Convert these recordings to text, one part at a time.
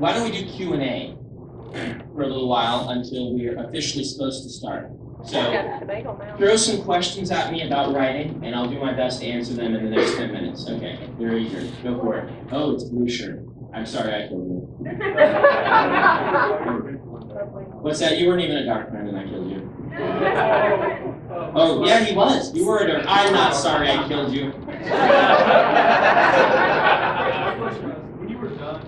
why don't we do Q&A for a little while until we're officially supposed to start. So throw some questions at me about writing, and I'll do my best to answer them in the next 10 minutes. Okay, you're eager. Go for it. Oh, it's blue shirt. I'm sorry I killed you. What's that? You weren't even a dark friend and I killed you. Oh, yeah, he was. You were a dark. I'm not sorry I killed you. When you were done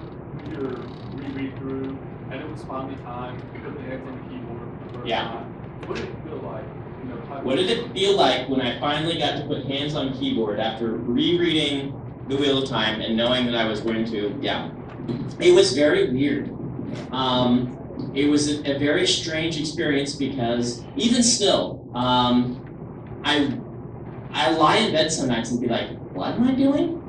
your reread through, and it was finally time to put the hands on the keyboard for the first time, what did it feel like? You know, what did it feel like when I finally got to put hands on keyboard after rereading The Wheel of Time and knowing that I was going to, it was very weird. It was a very strange experience because even still, I lie in bed some nights and be like, what am I doing?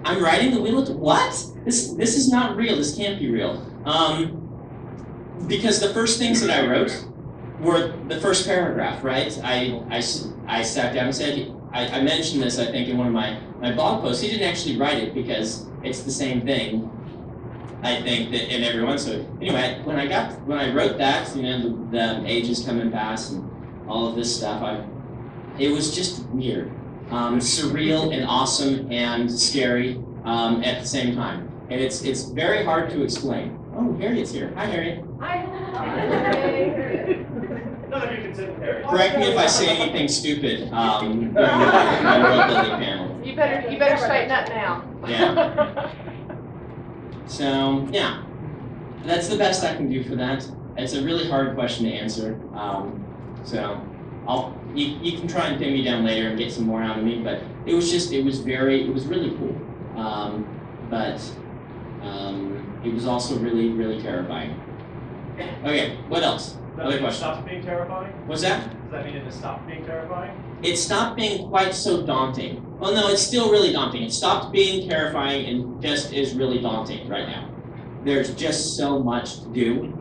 I'm writing The Wheel of Time? What? This is not real. This can't be real. Because the first things that I wrote were the first paragraph, right? I sat down and said, I mentioned this, I think, in one of my blog posts. He didn't actually write it because it's the same thing, I think, that in everyone. So anyway, when I wrote that, you know, the ages come and pass and all of this stuff, it was just weird, surreal and awesome and scary at the same time. And it's very hard to explain. Oh, Harriet's here. Hi, Harriet. Hi. none of you can sit there. Correct me if I say anything stupid during my Worldbuilding panel. You better straighten up now. Yeah. So, yeah. That's the best I can do for that. It's a really hard question to answer. So, you can try and pin me down later and get some more out of me, but it was really cool. But it was also really, really terrifying. Okay, what else? Other questions? Stopped being terrifying? What's that? Does that mean it stopped being terrifying? It stopped being quite so daunting. Well, no, it's still really daunting. It stopped being terrifying and just is really daunting right now. There's just so much to do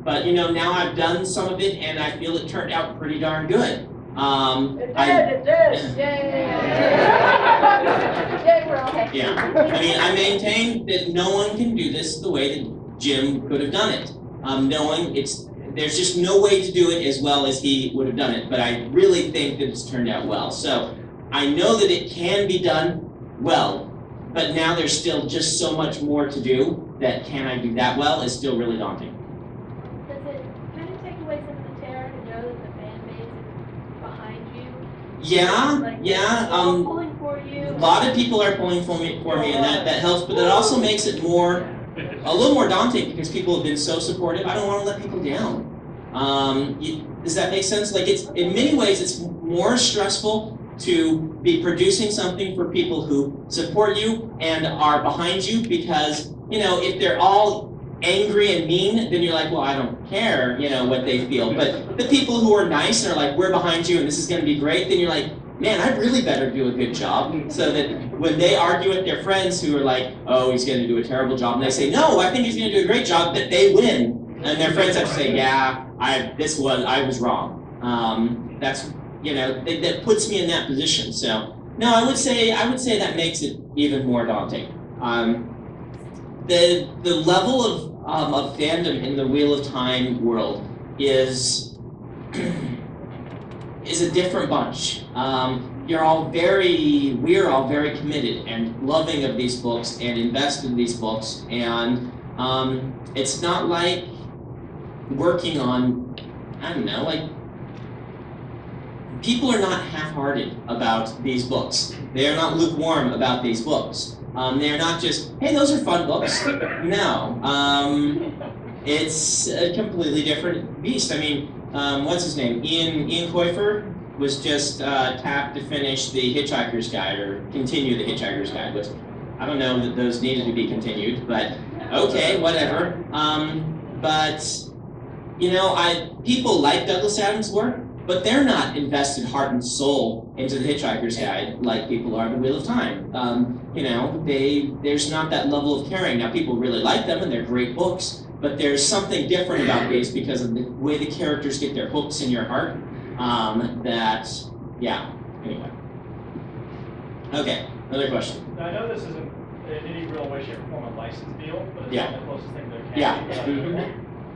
but you know, now I've done some of it and I feel it turned out pretty darn good. It did. Yay. Yay, we're okay. Yeah, I mean, I maintain that no one can do this the way that Jim could have done it. There's just no way to do it as well as he would have done it, but I really think that it's turned out well. So I know that it can be done well, but now there's still just so much more to do that can I do that well is still really daunting. Does it kind of take away some of the terror to know that the fan base is behind you? Yeah. Pulling for you. A lot of people are pulling for me, and that helps, but it also makes it a little more daunting because people have been so supportive. I don't want to let people down. Does that make sense? Like, it's in many ways it's more stressful to be producing something for people who support you and are behind you because, you know, if they're all angry and mean, then you're like, well, I don't care, you know, what they feel. But the people who are nice and are like, we're behind you and this is going to be great, then you're like, man, I really better do a good job. So that when they argue with their friends who are like, oh, he's going to do a terrible job, and they say, no, I think he's going to do a great job, that they win. And their friends have to say, yeah, I was wrong. That's, you know, that puts me in that position. So, no, I would say that makes it even more daunting. The level of fandom in the Wheel of Time world is a different bunch. We're all very committed and loving of these books and invested in these books, and it's not like working on, I don't know, like, people are not half-hearted about these books. They are not lukewarm about these books. They are not just, hey, those are fun books. No. It's a completely different beast. I mean, what's his name? Ian Coifer was just tapped to finish the Hitchhiker's Guide, or continue the Hitchhiker's Guide, which I don't know that those needed to be continued, but okay, whatever. But, you know, people like Douglas Adams' work, but they're not invested heart and soul into the Hitchhiker's Guide like people are in the Wheel of Time. You know, there's not that level of caring. Now, people really like them, and they're great books, but there's something different about these because of the way the characters get their hooks in your heart. Anyway. Okay, another question. Now, I know this isn't in any real way, shape, or form a license deal, but it's Yeah. not the closest thing there can Yeah. be.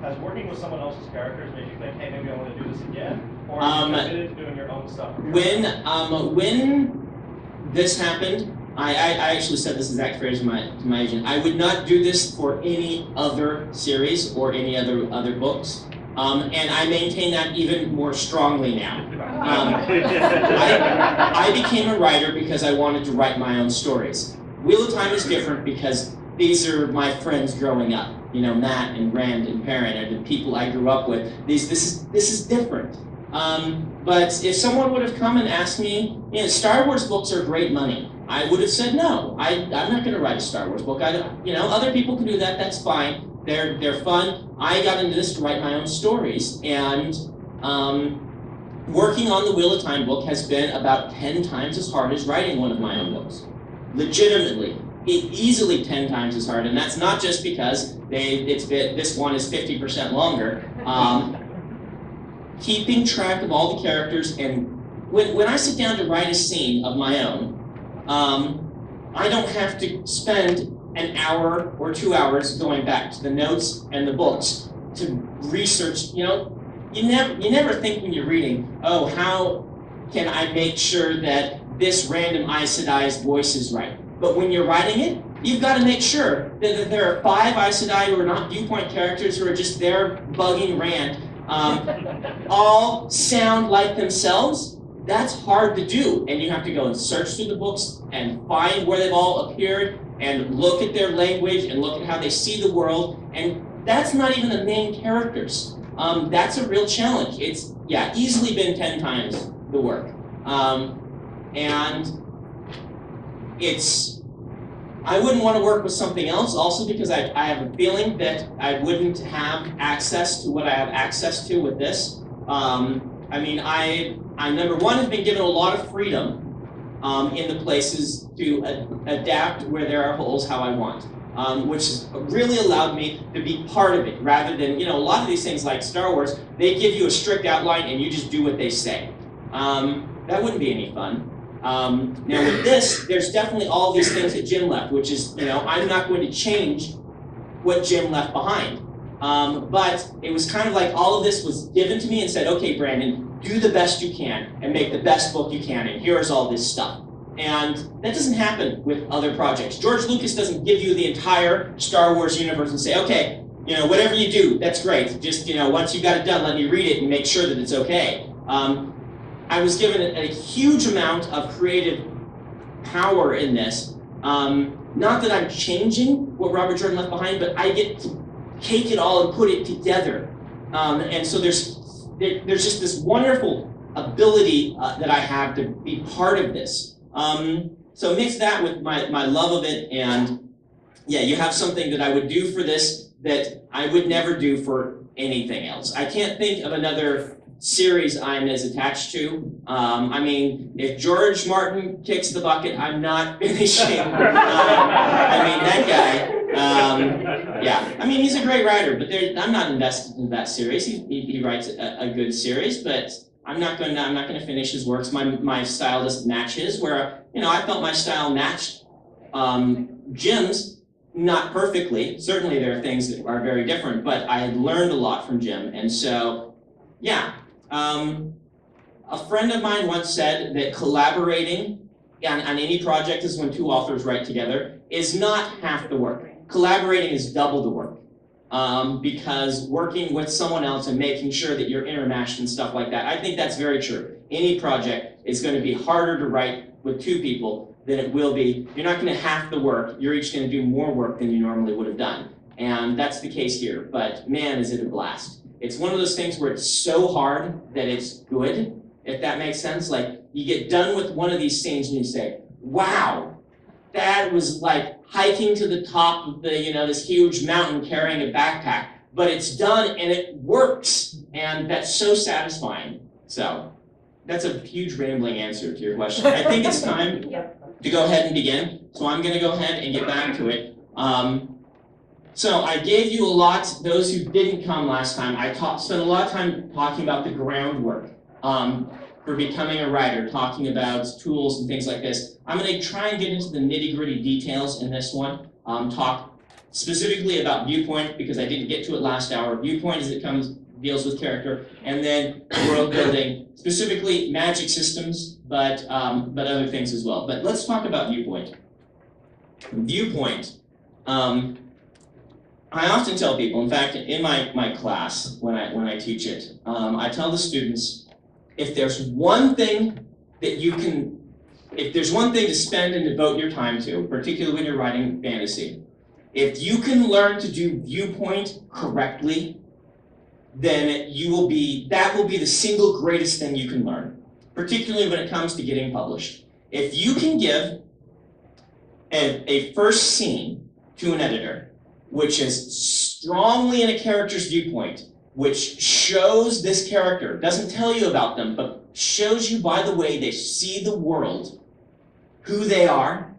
Has working with someone else's characters made you think, hey, maybe I want to do this again? Or are you committed to doing your own stuff? When this happened, I actually said this exact phrase to my agent. I would not do this for any other series or any other books. And I maintain that even more strongly now. I became a writer because I wanted to write my own stories. Wheel of Time is different because these are my friends growing up. You know, Matt and Rand and Perrin are the people I grew up with. This is different. But if someone would have come and asked me, you know, Star Wars books are great money, I would have said no. I'm not going to write a Star Wars book. You know, other people can do that. That's fine. They're fun. I got into this to write my own stories, and working on the Wheel of Time book has been about 10 times as hard as writing one of my own books. Legitimately, easily 10 times as hard, and that's not just because this one is 50% longer. Keeping track of all the characters, and when I sit down to write a scene of my own, I don't have to spend an hour or 2 hours going back to the notes and the books to research. You know, you never think when you're reading, oh, how can I make sure that this random Aes Sedai's voice is right? But when you're writing it, you've got to make sure that there are 5 Aes Sedai who are not viewpoint characters who are just there bugging Rand, all sound like themselves. That's hard to do, and you have to go and search through the books and find where they've all appeared and look at their language and look at how they see the world, and that's not even the main characters. That's a real challenge. It's, yeah, easily been 10 times the work. And I wouldn't want to work with something else, also because I have a feeling that I wouldn't have access to what I have access to with this. I mean, I number one, have been given a lot of freedom in the places to adapt where there are holes how I want, which has really allowed me to be part of it, rather than, you know, a lot of these things like Star Wars, they give you a strict outline and you just do what they say. That wouldn't be any fun. Now with this, there's definitely all these things that Jim left, which is, you know, I'm not going to change what Jim left behind. But it was kind of like all of this was given to me and said, okay, Brandon, do the best you can and make the best book you can, and here's all this stuff. And that doesn't happen with other projects. George Lucas doesn't give you the entire Star Wars universe and say, okay, you know, whatever you do, that's great. Just, you know, once you got it done, let me read it and make sure that it's okay. I was given a huge amount of creative power in this. Not that I'm changing what Robert Jordan left behind, but I get to take it all and put it together. And so there's just this wonderful ability that I have to be part of this. So mix that with my love of it, and yeah, you have something that I would do for this that I would never do for anything else. I can't think of another series I'm as attached to. I mean, if George Martin kicks the bucket, I'm not finishing. I mean, that guy, yeah. I mean, he's a great writer, but I'm not invested in that series. He writes a good series, but I'm not going to finish his works. My style doesn't match his, where, you know, I felt my style matched Jim's. Not perfectly. Certainly there are things that are very different, but I had learned a lot from Jim, and so, yeah. A friend of mine once said that collaborating on any project is when 2 authors write together is not half the work. Collaborating is double the work. Because working with someone else and making sure that you're intermeshed and stuff like that, I think that's very true. Any project is going to be harder to write with 2 people than it will be. You're not going to half the work. You're each going to do more work than you normally would have done. And that's the case here. But man, is it a blast. It's one of those things where it's so hard that it's good, if that makes sense. Like, you get done with one of these scenes and you say, wow, that was like hiking to the top of the, you know, this huge mountain carrying a backpack. But it's done and it works. And that's so satisfying. So that's a huge rambling answer to your question. I think it's time to go ahead and begin. So I'm going to go ahead and get back to it. So I gave you a lot, those who didn't come last time, I spent a lot of time talking about the groundwork. for becoming a writer, talking about tools and things like this. I'm going to try and get into the nitty-gritty details in this one, talk specifically about viewpoint, because I didn't get to it last hour. Viewpoint as it deals with character, and then world building, specifically magic systems, but other things as well. But let's talk about viewpoint. Viewpoint. I often tell people, in fact, in my class, when I teach it, I tell the students, if there's one thing to spend and devote your time to, particularly when you're writing fantasy, if you can learn to do viewpoint correctly, then that will be the single greatest thing you can learn, particularly when it comes to getting published. If you can give a first scene to an editor, which is strongly in a character's viewpoint, which shows this character, doesn't tell you about them, but shows you by the way they see the world, who they are,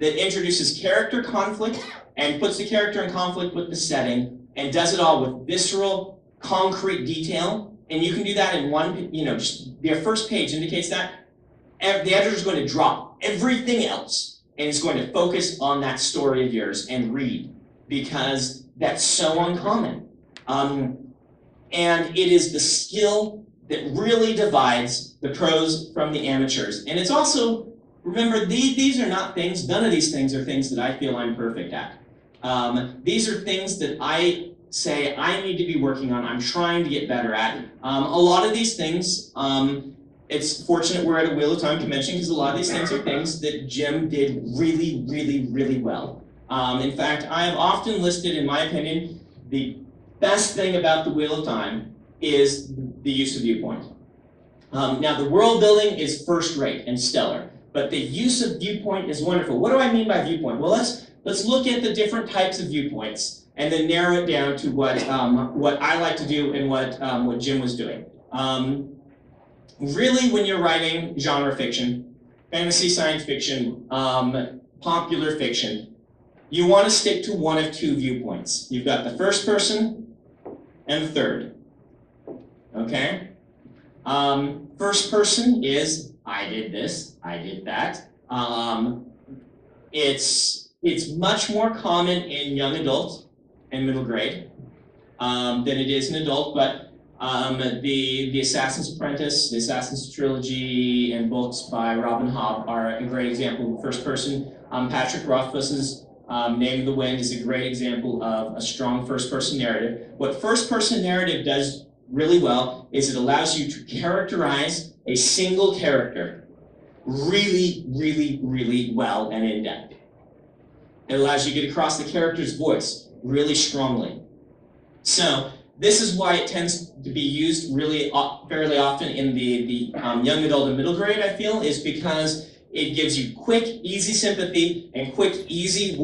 that introduces character conflict and puts the character in conflict with the setting, and does it all with visceral, concrete detail, and you can do that in one, just their first page indicates that, the editor's going to drop everything else, and it's going to focus on that story of yours and read, because that's so uncommon. And it is the skill that really divides the pros from the amateurs. And it's also, remember, these are not things, none of these things are things that I feel I'm perfect at. These are things that I say I need to be working on, I'm trying to get better at. A lot of these things, it's fortunate we're at a Wheel of Time convention, because a lot of these things are things that Jim did really, really, really well. In fact, I have often listed, in my opinion, the best thing about the Wheel of Time is the use of viewpoint. Now, the world building is first rate and stellar, but the use of viewpoint is wonderful. What do I mean by viewpoint? Well, let's look at the different types of viewpoints and then narrow it down to what I like to do and what Jim was doing. Really, when you're writing genre fiction, fantasy, science fiction, popular fiction, you want to stick to one of two viewpoints. You've got the first person and the third. Okay? First person is, I did this, I did that. It's much more common in young adult and middle grade than it is in adult, but the Assassin's Apprentice, the Assassin's Trilogy, and books by Robin Hobb are a great example of first person. Patrick Rothfuss's Name of the Wind is a great example of a strong first-person narrative. What first-person narrative does really well is it allows you to characterize a single character really, really, really well and in-depth. It allows you to get across the character's voice really strongly. So this is why it tends to be used really fairly often in the young adult and middle grade, I feel, is because it gives you quick, easy sympathy and quick, easy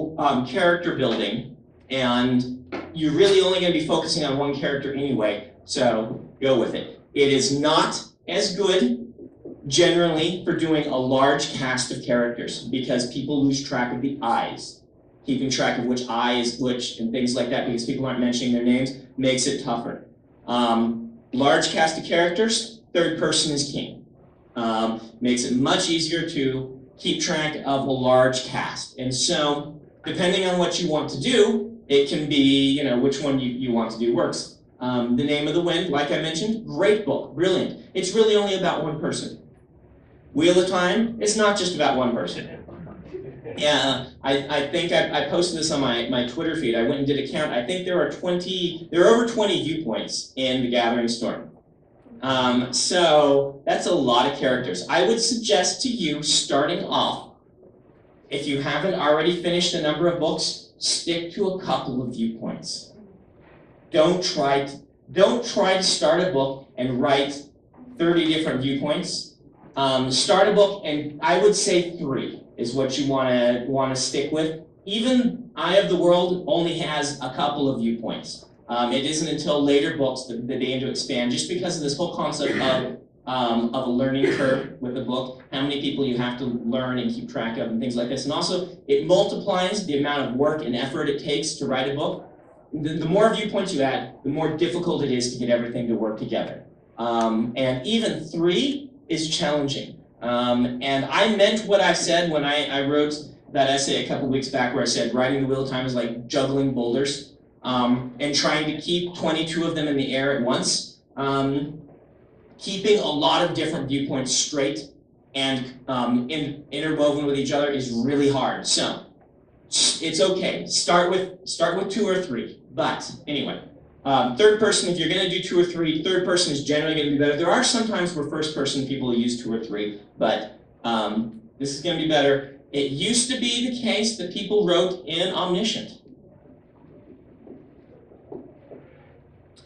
character building, and you're really only going to be focusing on one character anyway, so go with it. It is not as good, generally, for doing a large cast of characters, because people lose track of the eyes. Keeping track of which eye is which and things like that, because people aren't mentioning their names, makes it tougher. Large cast of characters, third person is king. Makes it much easier to keep track of a large cast. And so, depending on what you want to do, it can be, which one you want to do works. The Name of the Wind, like I mentioned, great book, brilliant. It's really only about one person. Wheel of Time, it's not just about one person. Yeah, I think I posted this on my Twitter feed. I went and did a count. I think there are over 20 viewpoints in The Gathering Storm. So that's a lot of characters. I would suggest to you, starting off, if you haven't already finished a number of books, stick to a couple of viewpoints. Don't try to start a book and write 30 different viewpoints. Start a book, and I would say 3 is what you want to stick with. Even Eye of the World only has a couple of viewpoints. It isn't until later books that they begin to expand, just because of this whole concept of a learning curve with the book, how many people you have to learn and keep track of and things like this. And also, it multiplies the amount of work and effort it takes to write a book. The more viewpoints you add, the more difficult it is to get everything to work together. And even 3 is challenging. And I meant what I said when I wrote that essay a couple weeks back where I said writing the Wheel of Time is like juggling boulders and trying to keep 22 of them in the air at once. Keeping a lot of different viewpoints straight and interwoven with each other is really hard. So it's okay. Start with 2 or 3. But anyway, third person, if you're going to do 2 or 3, third person is generally going to be better. There are some times where first person people use 2 or 3, but this is going to be better. It used to be the case that people wrote in omniscient.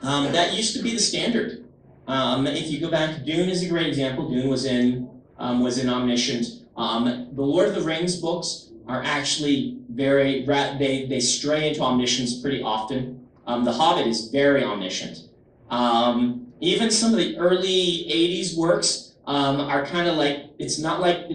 That used to be the standard. If you go back, Dune is a great example. Dune was in omniscient. The Lord of the Rings books are actually they stray into omniscience pretty often. The Hobbit is very omniscient. Even some of the early 80s works are kind of like, it's not like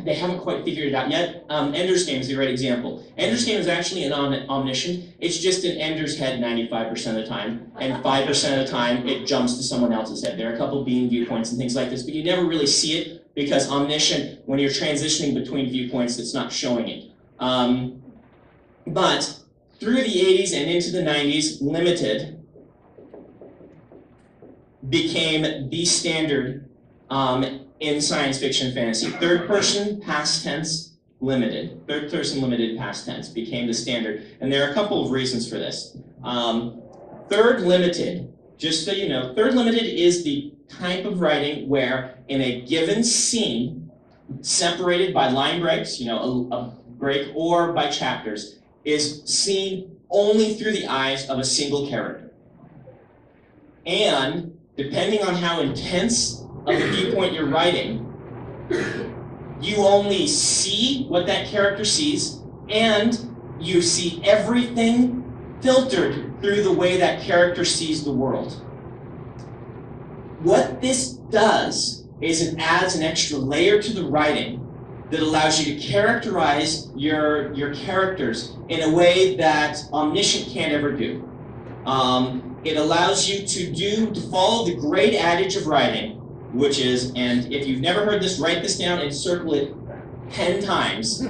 they haven't quite figured it out yet. Ender's Game is a great example. Ender's Game is actually an omniscient. It's just in Ender's head 95% of the time, and 5% of the time it jumps to someone else's head. There are a couple being viewpoints and things like this, but you never really see it because omniscient, when you're transitioning between viewpoints, it's not showing it. But through the 80s and into the 90s, limited became the standard in science fiction and fantasy. Third person, past tense, limited. Third person, limited, past tense became the standard. And there are a couple of reasons for this. Third limited, just so you know, third limited is the type of writing where in a given scene, separated by line breaks, a break, or by chapters, is seen only through the eyes of a single character. And depending on how intense of the viewpoint you're writing, you only see what that character sees, and you see everything filtered through the way that character sees the world. What this does is it adds an extra layer to the writing that allows you to characterize your characters in a way that omniscient can't ever do. It allows you to follow the great adage of writing, which is, and if you've never heard this, write this down and circle it 10 times.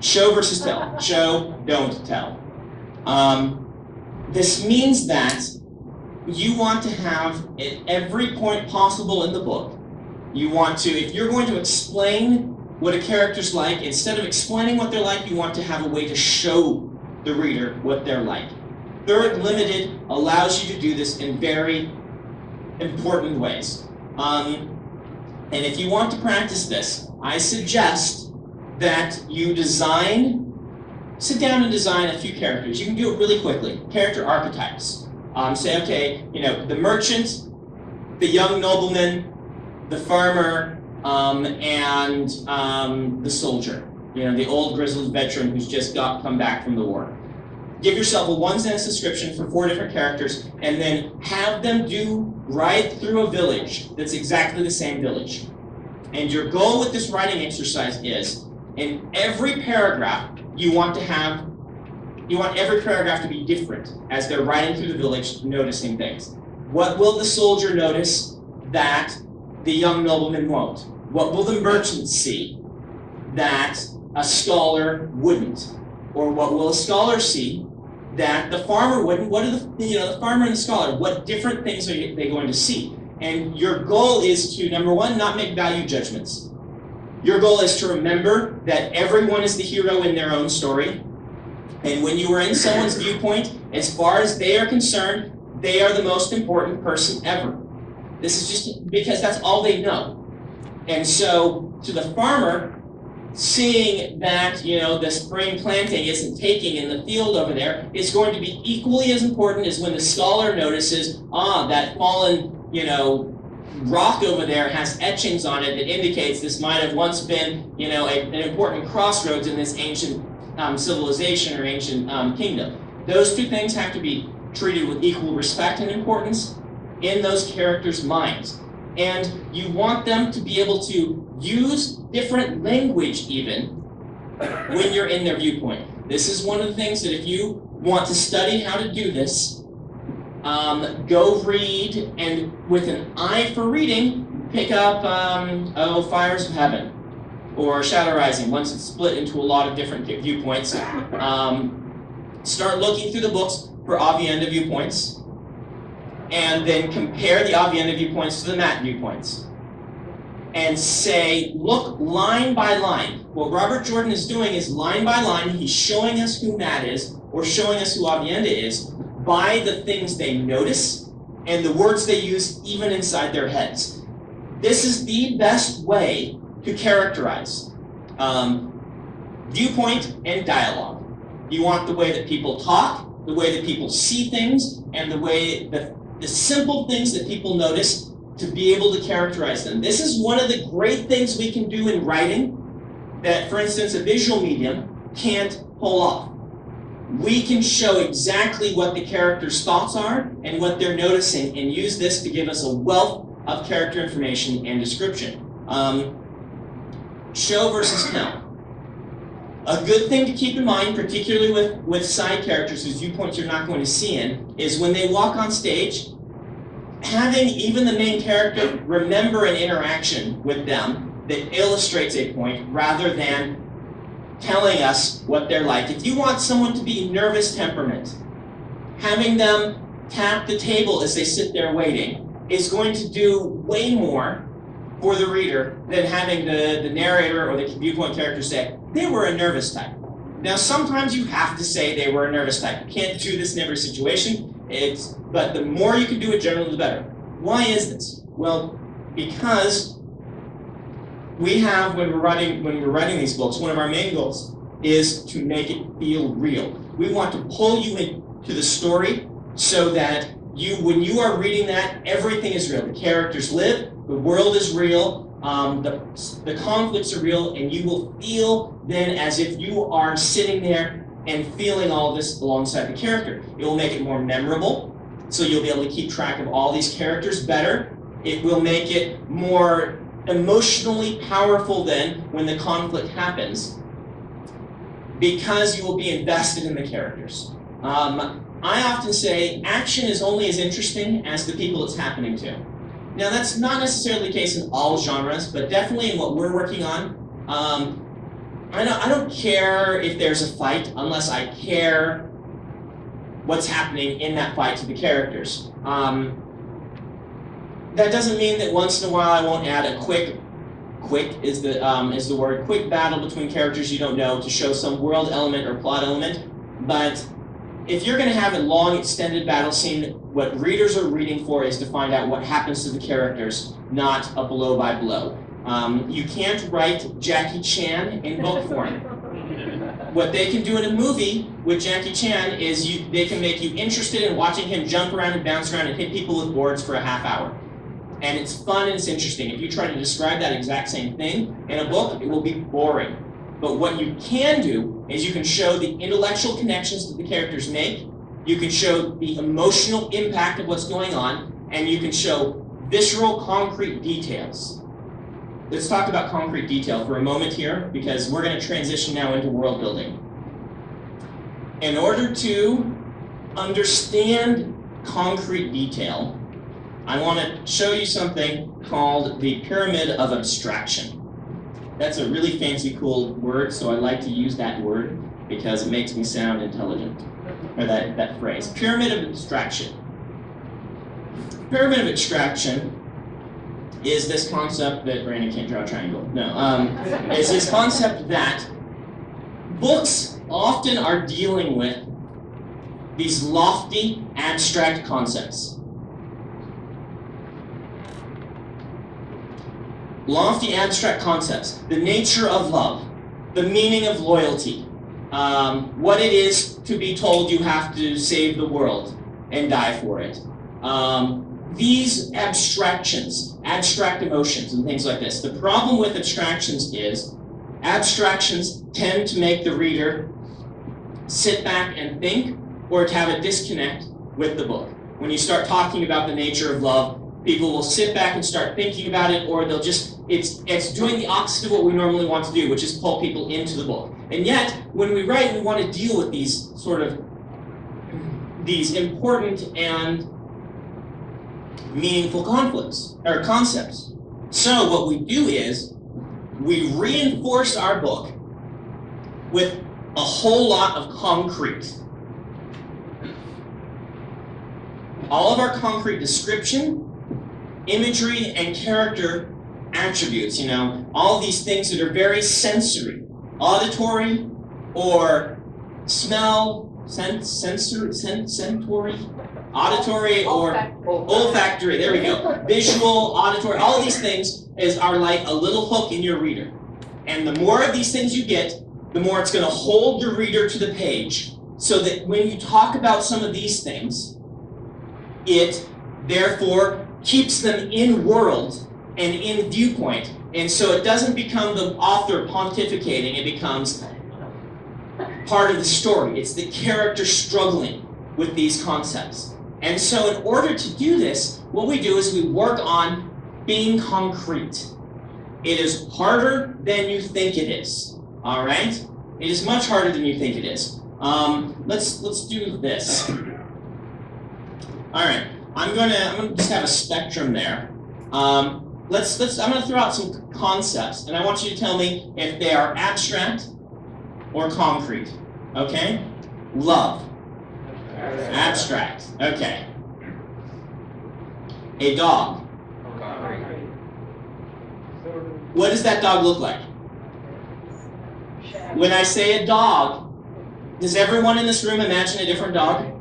Show versus tell. Show, don't tell. This means that you want to have, at every point possible in the book, you want to, if you're going to explain what a character's like, instead of explaining what they're like, you want to have a way to show the reader what they're like. Third limited allows you to do this in very important ways. And if you want to practice this, I suggest that you sit down and design a few characters. You can do it really quickly. Character archetypes. Say, okay, the merchant, the young nobleman, the farmer, and the soldier. The old grizzled veteran who's just come back from the war. Give yourself a one-sentence description for 4 different characters, and then have them ride through a village that's exactly the same village. And your goal with this writing exercise is, in every paragraph, you want every paragraph to be different as they're riding through the village, noticing things. What will the soldier notice that the young nobleman won't? What will the merchant see that a scholar wouldn't? Or what will a scholar see that the farmer wouldn't? What are the farmer and the scholar, what different things are they going to see? And your goal is to, number one, not make value judgments. Your goal is to remember that everyone is the hero in their own story. And when you are in someone's viewpoint, as far as they are concerned, they are the most important person ever. This is just because that's all they know. And so, to the farmer, seeing that, the spring planting isn't taking in the field over there is going to be equally as important as when the scholar notices, that fallen, rock over there has etchings on it that indicates this might have once been, an important crossroads in this ancient civilization or ancient kingdom. Those two things have to be treated with equal respect and importance in those characters' minds. And you want them to be able to use different language even when you're in their viewpoint. This is one of the things that if you want to study how to do this, go read, and with an eye for reading, pick up Fires of Heaven or Shadow Rising, once it's split into a lot of different viewpoints. Start looking through the books for Avienda viewpoints, and then compare the Avienda viewpoints to the Matt viewpoints. And say, look line by line. What Robert Jordan is doing is line by line, he's showing us who Matt is, or showing us who Avienda is, by the things they notice, and the words they use even inside their heads. This is the best way to characterize viewpoint and dialogue. You want the way that people talk, the way that people see things, and the way that the simple things that people notice, to be able to characterize them. This is one of the great things we can do in writing that, for instance, a visual medium can't pull off. We can show exactly what the characters' thoughts are and what they're noticing, and use this to give us a wealth of character information and description. Show versus tell. A good thing to keep in mind, particularly with side characters whose viewpoints you're not going to see in, is when they walk on stage, having even the main character remember an interaction with them that illustrates a point rather than telling us what they're like. If you want someone to be nervous temperament, having them tap the table as they sit there waiting is going to do way more for the reader than having the narrator or the viewpoint character say, they were a nervous type. Now, sometimes you have to say they were a nervous type. You can't do this in every situation. But the more you can do it, generally the better. Why is this? Well, because we have, when we're writing these books, one of our main goals is to make it feel real. We want to pull you into the story so that when you are reading that, everything is real. The characters live, the world is real, the conflicts are real, and you will feel then as if you are sitting there and feeling all of this alongside the character. It will make it more memorable, so you'll be able to keep track of all these characters better. It will make it more emotionally powerful then when the conflict happens, because you will be invested in the characters. I often say action is only as interesting as the people it's happening to. Now, that's not necessarily the case in all genres, but definitely in what we're working on. I don't care if there's a fight unless I care what's happening in that fight to the characters. That doesn't mean that once in a while I won't add a quick is the word, quick battle between characters you don't know to show some world element or plot element. But if you're going to have a long extended battle scene, what readers are reading for is to find out what happens to the characters, not a blow by blow. You can't write Jackie Chan in book form. What they can do in a movie with Jackie Chan is they can make you interested in watching him jump around and bounce around and hit people with boards for a half hour. And it's fun and it's interesting. If you try to describe that exact same thing in a book, it will be boring. But what you can do is you can show the intellectual connections that the characters make, you can show the emotional impact of what's going on, and you can show visceral, concrete details. Let's talk about concrete detail for a moment here, because we're going to transition now into world building. In order to understand concrete detail, I want to show you something called the pyramid of abstraction. That's a really fancy, cool word, so I like to use that word because it makes me sound intelligent, or that phrase. Pyramid of abstraction. Pyramid of abstraction is this concept that Brandon can't draw a triangle. No, it's this concept that books often are dealing with these lofty, abstract concepts. Lofty, abstract concepts. The nature of love, the meaning of loyalty, what it is to be told you have to save the world and die for it. These abstractions, abstract emotions and things like this. The problem with abstractions is abstractions tend to make the reader sit back and think, or to have a disconnect with the book. When you start talking about the nature of love, people will sit back and start thinking about it, or they'll just, it's doing the opposite of what we normally want to do, which is pull people into the book. And yet, when we write, we want to deal with these sort of these important and meaningful conflicts or concepts. So what we do is we reinforce our book with a whole lot of concrete. All of our concrete description, imagery, and character attributes, you know, all these things that are very sensory, auditory, or smell, sensory, auditory, or olfactory, there we go, visual, auditory, all of these things are like a little hook in your reader. And the more of these things you get, the more it's going to hold your reader to the page, so that when you talk about some of these things, it therefore keeps them in world and in viewpoint. And so it doesn't become the author pontificating, it becomes part of the story. It's the character struggling with these concepts. And so in order to do this, what we do is we work on being concrete. It is harder than you think it is, all right? It is much harder than you think it is. Let's do this. All right, I'm gonna just have a spectrum there. I'm gonna throw out some concepts, and I want you to tell me if they are abstract or concrete. Okay? Love. Abstract. Okay. A dog. What does that dog look like? When I say a dog, does everyone in this room imagine a different dog?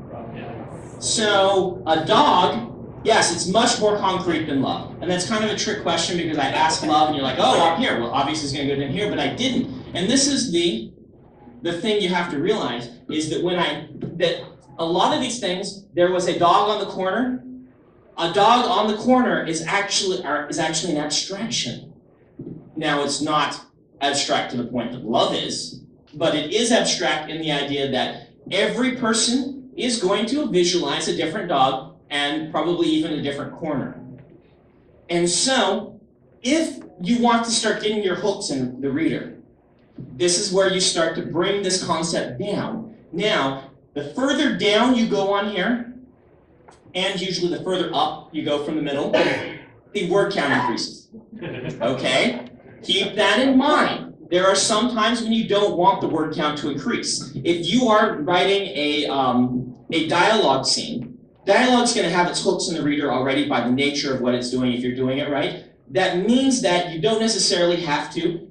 So a dog, yes, it's much more concrete than love. And that's kind of a trick question because I asked love and you're like, oh, up here. Well, obviously it's going to go down here, but I didn't. And this is the thing you have to realize is that that a lot of these things, there was a dog on the corner. A dog on the corner is actually an abstraction. Now, it's not abstract to the point that love is, but it is abstract in the idea that every person is going to visualize a different dog and probably even a different corner. And so, if you want to start getting your hooks in the reader, this is where you start to bring this concept down. Now, the further down you go on here, and usually the further up you go from the middle, the word count increases. Okay? Keep that in mind. There are some times when you don't want the word count to increase. If you are writing a dialogue scene, dialogue's going to have its hooks in the reader already by the nature of what it's doing if you're doing it right. That means that you don't necessarily have to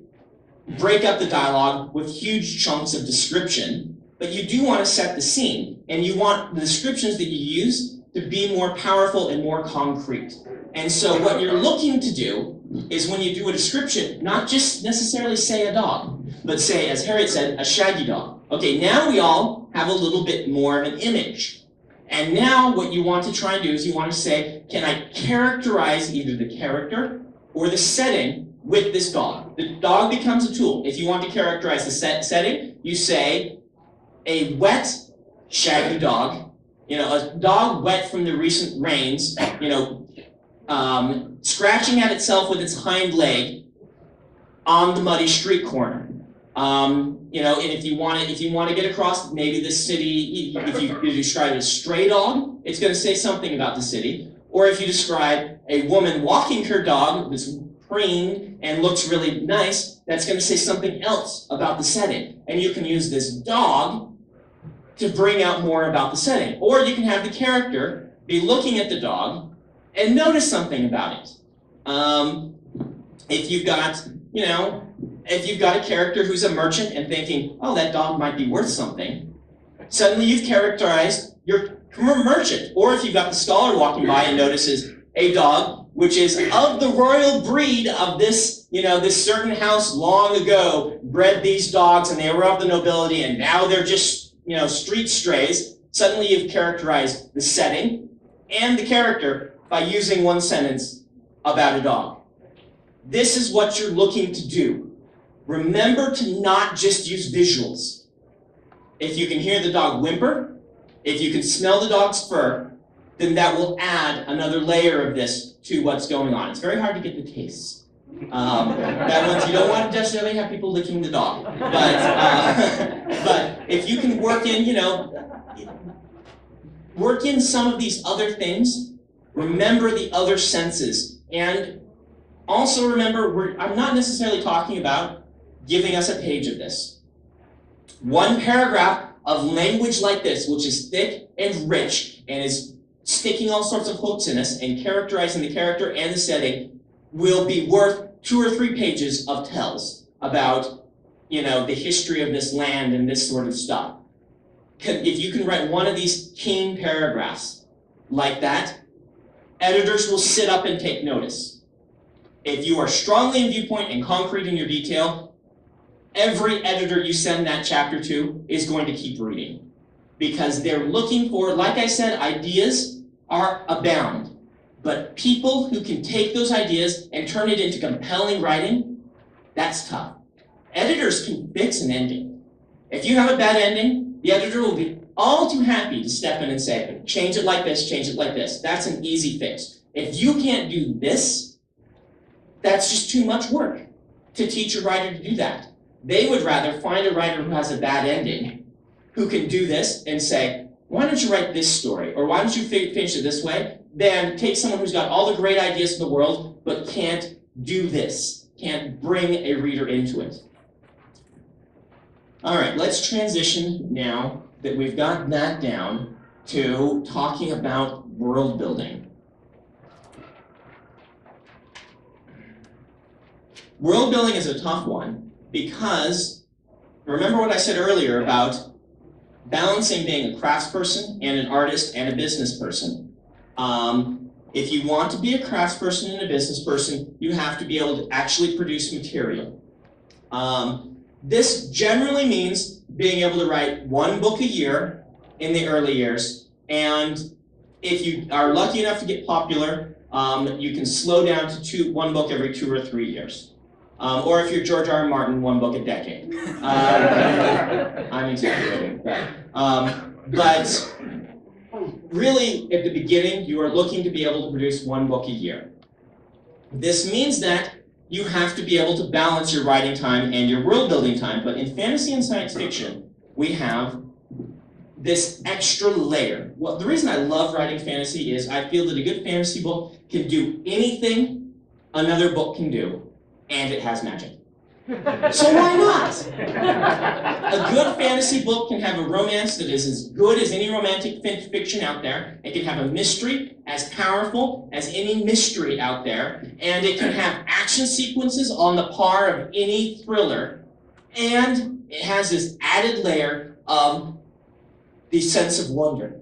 break up the dialogue with huge chunks of description, but you do want to set the scene, and you want the descriptions that you use to be more powerful and more concrete. And so what you're looking to do is when you do a description, not just necessarily say a dog, but say, as Harriet said, a shaggy dog. Okay, now we all have a little bit more of an image. And now what you want to try and do is you want to say, can I characterize either the character or the setting with this dog? The dog becomes a tool. If you want to characterize the setting, you say, a wet, shaggy dog, you know, a dog wet from the recent rains, you know, scratching at itself with its hind leg on the muddy street corner. You know, and if you want to get across maybe the city, if you describe a stray dog, it's going to say something about the city. Or if you describe a woman walking her dog that's preened and looks really nice, that's going to say something else about the setting. And you can use this dog to bring out more about the setting. Or you can have the character be looking at the dog and notice something about it. If you've got, you know, if you've got a character who's a merchant and thinking, oh, that dog might be worth something, suddenly you've characterized your merchant. Or if you've got the scholar walking by and notices a dog which is of the royal breed of this, you know, this certain house long ago bred these dogs and they were of the nobility and now they're just, you know, street strays. Suddenly you've characterized the setting and the character by using one sentence about a dog. This is what you're looking to do. Remember to not just use visuals. If you can hear the dog whimper, if you can smell the dog's fur, then that will add another layer of this to what's going on. It's very hard to get the tastes. That ones, you don't want to necessarily have people licking the dog. But if you can work in, you know, work in some of these other things. Remember the other senses. And also remember, I'm not necessarily talking about giving us a page of this. One paragraph of language like this, which is thick and rich and is sticking all sorts of hooks in us and characterizing the character and the setting, will be worth 2 or 3 pages of tells about, the history of this land and this sort of stuff. If you can write one of these keen paragraphs like that, editors will sit up and take notice. If you are strongly in viewpoint and concrete in your detail, every editor you send that chapter to is going to keep reading. Because they're looking for, like I said, ideas are abound. But people who can take those ideas and turn it into compelling writing, that's tough. Editors can fix an ending. If you have a bad ending, the editor will be all too happy to step in and say, change it like this, change it like this. That's an easy fix. If you can't do this, that's just too much work to teach a writer to do that. They would rather find a writer who has a bad ending, who can do this and say, why don't you write this story? Or why don't you finish it this way? Than take someone who's got all the great ideas in the world, but can't do this, can't bring a reader into it. All right, let's transition now that we've got that down to talking about world building. World building is a tough one because, remember what I said earlier about balancing being a craftsperson and an artist and a business person. If you want to be a craftsperson and a business person, you have to be able to actually produce material. This generally means being able to write 1 book a year in the early years, and if you are lucky enough to get popular, you can slow down to 1 book every 2 or 3 years. Or if you're George R. R. Martin, 1 book a decade. I'm exaggerating, but really, at the beginning, you are looking to be able to produce 1 book a year. This means that you have to be able to balance your writing time and your world building time. But in fantasy and science fiction, we have this extra layer. Well, the reason I love writing fantasy is I feel that a good fantasy book can do anything another book can do, and it has magic. So why not? A good fantasy book can have a romance that is as good as any romantic fiction out there. It can have a mystery as powerful as any mystery out there. And it can have action sequences on the par of any thriller. And it has this added layer of the sense of wonder.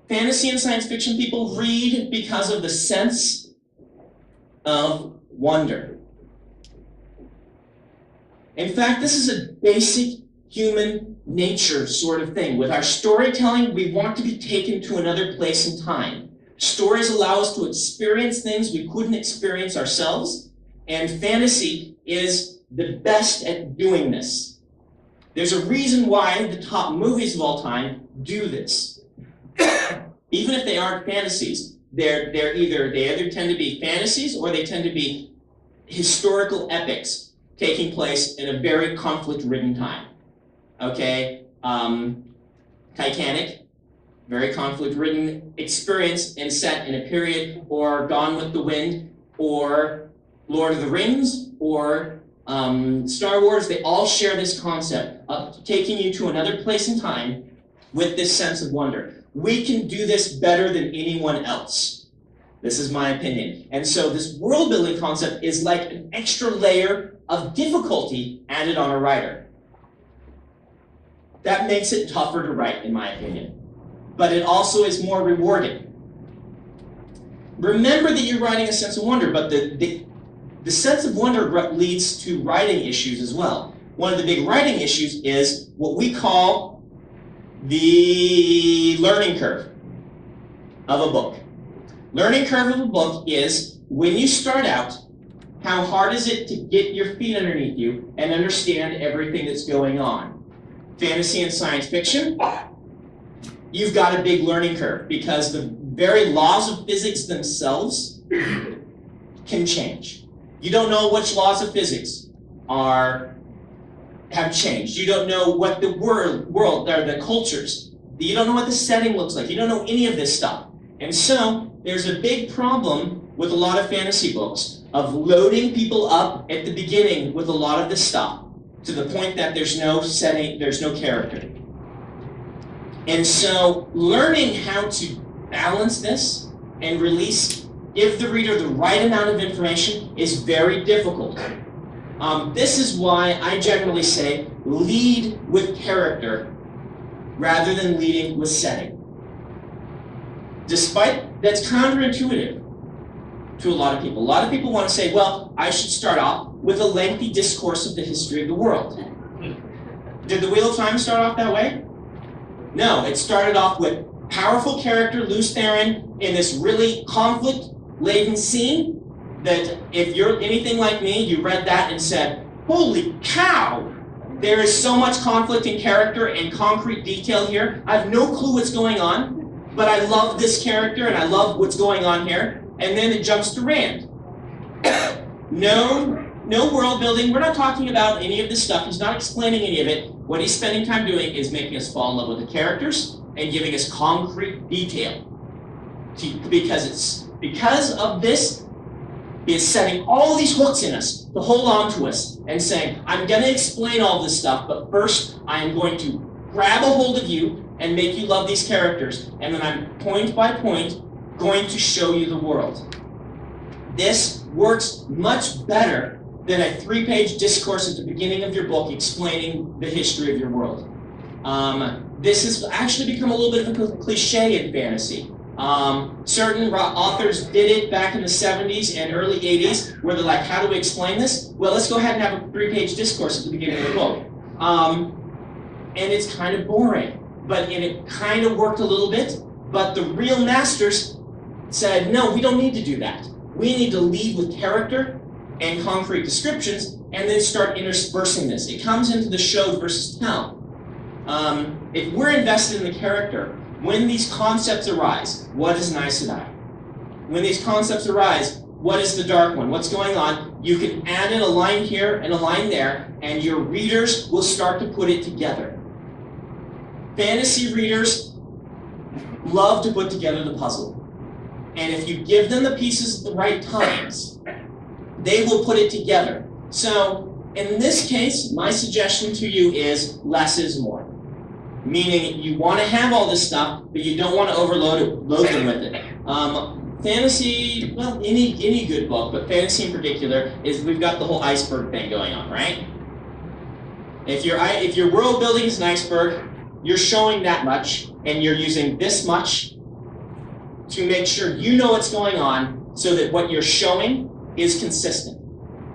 Fantasy and science fiction people read because of the sense of wonder. In fact, this is a basic human nature sort of thing. With our storytelling, we want to be taken to another place and time. Stories allow us to experience things we couldn't experience ourselves, and fantasy is the best at doing this. There's a reason why the top movies of all time do this. Even if they aren't fantasies, they either tend to be fantasies or they tend to be historical epics taking place in a very conflict-ridden time. Okay, Titanic, very conflict-ridden experience and set in a period, or Gone with the Wind, or Lord of the Rings, or Star Wars. They all share this concept of taking you to another place in time with this sense of wonder. We can do this better than anyone else. This is my opinion. And so this world-building concept is like an extra layer of difficulty added on a writer. That makes it tougher to write, in my opinion. But it also is more rewarding. Remember that you're writing a sense of wonder, but the sense of wonder leads to writing issues as well. One of the big writing issues is what we call the learning curve of a book. Learning curve of a book is when you start out, how hard is it to get your feet underneath you and understand everything that's going on? Fantasy and science fiction, you've got a big learning curve because the very laws of physics themselves can change. You don't know which laws of physics have changed. You don't know what the world or the cultures You don't know what the setting looks like. You don't know any of this stuff. And so there's a big problem with a lot of fantasy books of loading people up at the beginning with a lot of this stuff to the point that there's no setting, there's no character. And so learning how to balance this and give the reader the right amount of information is very difficult. This is why I generally say lead with character rather than leading with setting. Despite that's counterintuitive to a lot of people. A lot of people want to say, well, I should start off with a lengthy discourse of the history of the world. Did the Wheel of Time start off that way? No, it started off with powerful character, Lews Therin, in this really conflict-laden scene that if you're anything like me, you read that and said, holy cow! There is so much conflict in character and concrete detail here. I have no clue what's going on, but I love this character and I love what's going on here. And then it jumps to Rand. No world building. We're not talking about any of this stuff. He's not explaining any of it. What he's spending time doing is making us fall in love with the characters and giving us concrete detail. Because of this, is setting all these hooks in us to hold on to us and saying, I'm going to explain all this stuff, but first I am going to grab a hold of you and make you love these characters, and then I'm point by point going to show you the world. This works much better than a 3-page discourse at the beginning of your book explaining the history of your world. This has actually become a little bit of a cliche in fantasy. Certain authors did it back in the 70s and early 80s, where they're like, how do we explain this? Well, let's go ahead and have a 3-page discourse at the beginning of the book. And it's kind of boring, and it kind of worked a little bit, but the real masters said, no, we don't need to do that. We need to lead with character and concrete descriptions, and then start interspersing this. It comes into the show versus tell. If we're invested in the character, when these concepts arise, what is an Aes Sedai? When these concepts arise, what is the Dark One? What's going on? You can add in a line here and a line there, and your readers will start to put it together. Fantasy readers love to put together the puzzle. And if you give them the pieces at the right times, they will put it together. So, in this case, my suggestion to you is less is more. Meaning you want to have all this stuff, but you don't want to load them with it. Fantasy, well, any good book, but fantasy in particular, is we've got the whole iceberg thing going on, right? If your world building is an iceberg, you're showing that much, and you're using this much to make sure you know what's going on, so that what you're showing is consistent.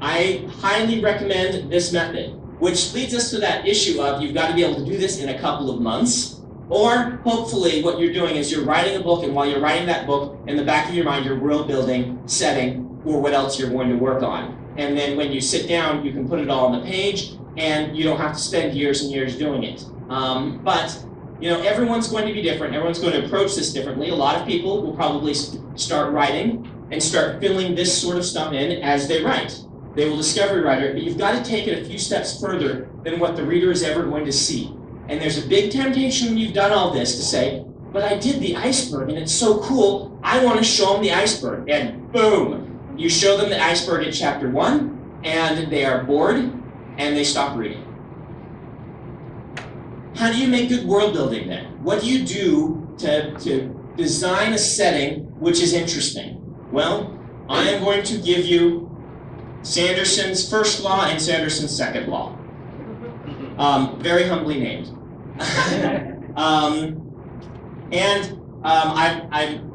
I highly recommend this method, which leads us to that issue of you've got to be able to do this in a couple of months, or hopefully what you're doing is you're writing a book, and while you're writing that book, in the back of your mind, you're world building, setting, or what else you're going to work on. And then when you sit down, you can put it all on the page, and you don't have to spend years and years doing it. But everyone's going to be different. Everyone's going to approach this differently. A lot of people will probably start writing and start filling this sort of stuff in as they write. They will discovery write it, but you've got to take it a few steps further than what the reader is ever going to see. And there's a big temptation when you've done all this to say, but I did the iceberg and it's so cool, I want to show them the iceberg. And boom, you show them the iceberg in chapter 1, and they are bored, and they stop reading. How do you make good world building then? What do you do to design a setting which is interesting? Well, I am going to give you Sanderson's first law and Sanderson's second law. Very humbly named.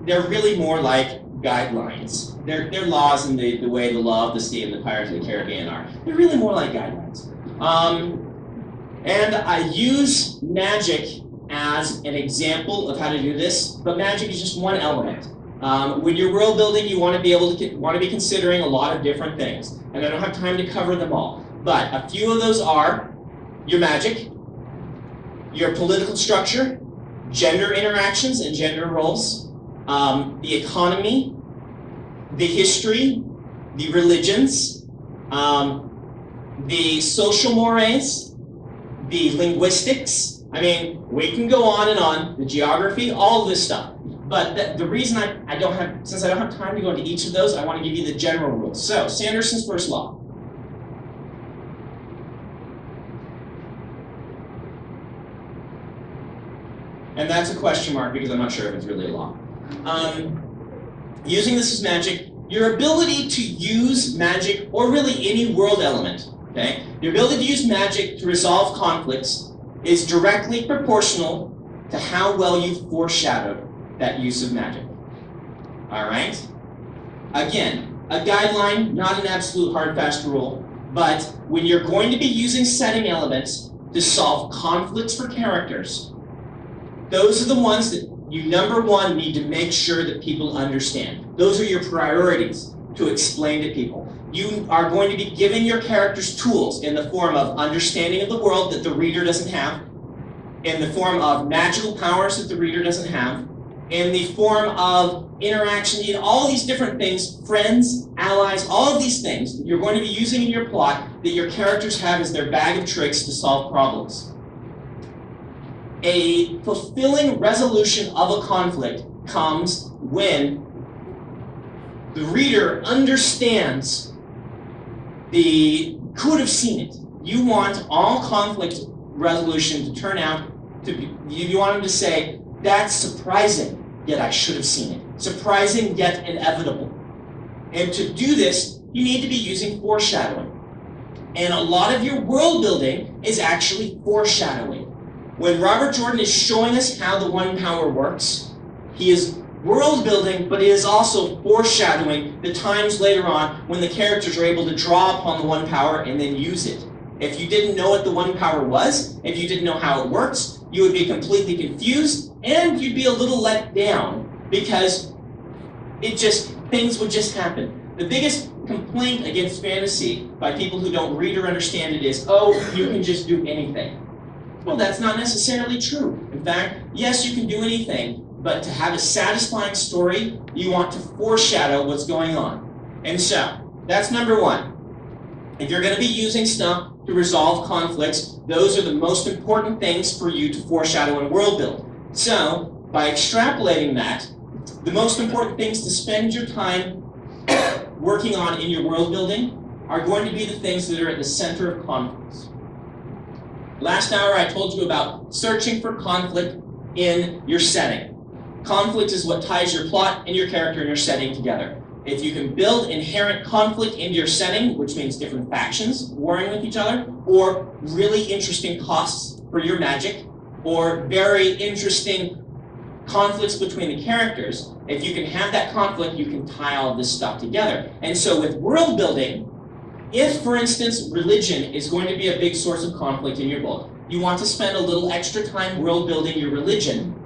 They're really more like guidelines. They're laws in the way the Law of the Sea and the Pirates of the Caribbean are. They're really more like guidelines. And I use magic as an example of how to do this, but magic is just one element. When you're world building, you want to be considering a lot of different things, and I don't have time to cover them all. But a few of those are your magic, your political structure, gender interactions and gender roles, the economy, the history, the religions, the social mores, the linguistics, I mean, we can go on and on, the geography, all of this stuff. But the reason I don't have, since I don't have time to go into each of those, I want to give you the general rules. So, Sanderson's first law. And that's a question mark because I'm not sure if it's really a law. Using this as magic, your ability to use magic, or really any world element, okay? Your ability to use magic to resolve conflicts is directly proportional to how well you foreshadowed that use of magic. All right? Again, a guideline, not an absolute hard, fast rule, but when you're going to be using setting elements to solve conflicts for characters, those are the ones that you, number one, need to make sure that people understand. Those are your priorities to explain to people. You are going to be giving your characters tools in the form of understanding of the world that the reader doesn't have, in the form of magical powers that the reader doesn't have, in the form of interaction, in all these different things, friends, allies, all of these things that you're going to be using in your plot that your characters have as their bag of tricks to solve problems. A fulfilling resolution of a conflict comes when the reader understands the could have seen it. You want all conflict resolution to turn out to be, you want them to say, that's surprising, yet I should have seen it. Surprising, yet inevitable. And to do this, you need to be using foreshadowing. And a lot of your world building is actually foreshadowing. When Robert Jordan is showing us how the one power works, he is world building, but he is also foreshadowing the times later on when the characters are able to draw upon the one power and then use it. If you didn't know what the one power was, if you didn't know how it works, you would be completely confused and you'd be a little let down because things would just happen. The biggest complaint against fantasy by people who don't read or understand it is, oh, you can just do anything. Well, that's not necessarily true. In fact, yes, you can do anything, but to have a satisfying story, you want to foreshadow what's going on. And so, that's number one. If you're going to be using stuff to resolve conflicts, those are the most important things for you to foreshadow and world build. So, by extrapolating that, the most important things to spend your time working on in your world building are going to be the things that are at the center of conflicts. Last hour I told you about searching for conflict in your setting. Conflict is what ties your plot and your character and your setting together. If you can build inherent conflict into your setting, which means different factions warring with each other, or really interesting costs for your magic, or very interesting conflicts between the characters, if you can have that conflict, you can tie all of this stuff together. And so with world building, if, for instance, religion is going to be a big source of conflict in your book, you want to spend a little extra time world building your religion,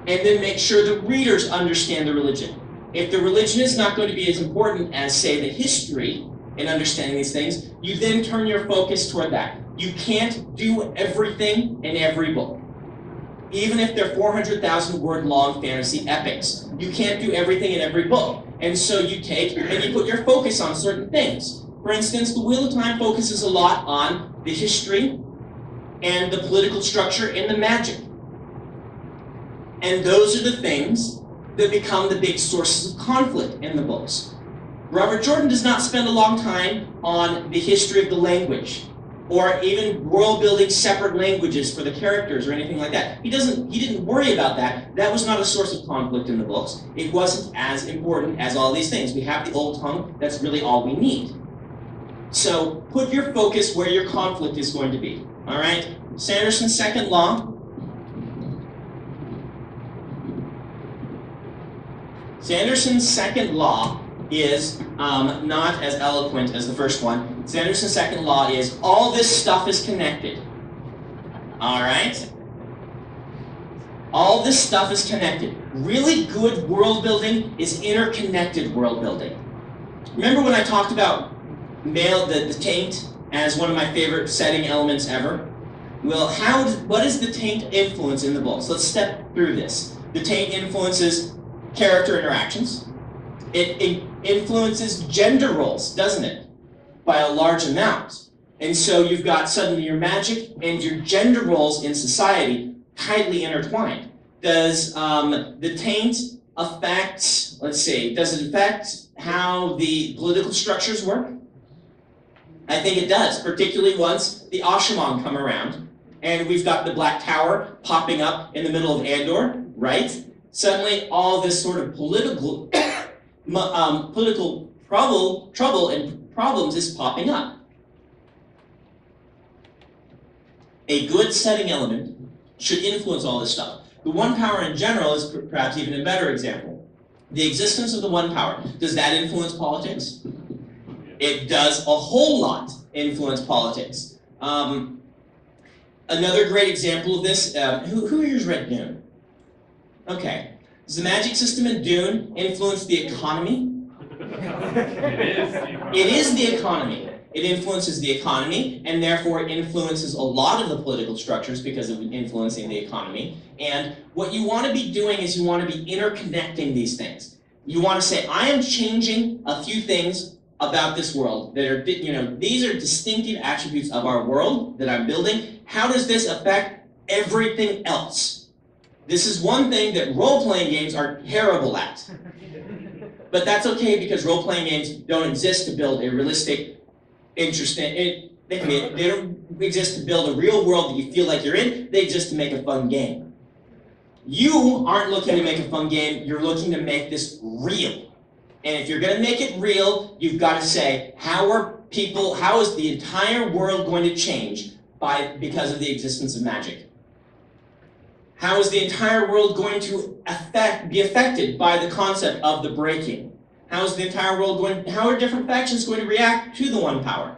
and then make sure the readers understand the religion. If the religion is not going to be as important as, say, the history in understanding these things, you then turn your focus toward that. You can't do everything in every book. Even if they're 400,000 word long fantasy epics, you can't do everything in every book. And so you take and you put your focus on certain things. For instance, The Wheel of Time focuses a lot on the history and the political structure and the magic. And those are the things that become the big sources of conflict in the books. Robert Jordan does not spend a long time on the history of the language, or even world building separate languages for the characters or anything like that. He didn't worry about that. That was not a source of conflict in the books. It wasn't as important as all these things. We have the old tongue, that's really all we need. So put your focus where your conflict is going to be. All right? Sanderson's second law. Sanderson's second law is not as eloquent as the first one. Sanderson's second law is all this stuff is connected. All right? All this stuff is connected. Really good world building is interconnected world building. Remember when I talked about the taint as one of my favorite setting elements ever? Well, what is the taint influence in the books? Let's step through this. The taint influences character interactions. It influences gender roles, doesn't it? By a large amount. And so you've got suddenly your magic and your gender roles in society tightly intertwined. Does the taint affect, let's see, does it affect how the political structures work? I think it does, particularly once the Ashaman come around and we've got the Black Tower popping up in the middle of Andor, right? Suddenly all this sort of political trouble and problems is popping up. A good setting element should influence all this stuff. The one power in general is perhaps even a better example. The existence of the one power, does that influence politics? It does a whole lot influence politics. Another great example of this, who here's read Dune? Okay. Does the magic system in Dune influence the economy? It is the economy. It influences the economy, and therefore it influences a lot of the political structures because of influencing the economy. And what you want to be doing is you want to be interconnecting these things. You want to say, I am changing a few things about this world that are, these are distinctive attributes of our world that I'm building. How does this affect everything else? This is one thing that role-playing games are terrible at. But that's okay because role-playing games don't exist to build a realistic, interesting, they don't exist to build a real world that you feel like you're in, they exist to make a fun game. You aren't looking to make a fun game, you're looking to make this real. And if you're going to make it real, you've got to say, how is the entire world going to change because of the existence of magic? How is the entire world going to be affected by the concept of the breaking? How is the entire world how are different factions going to react to the one power?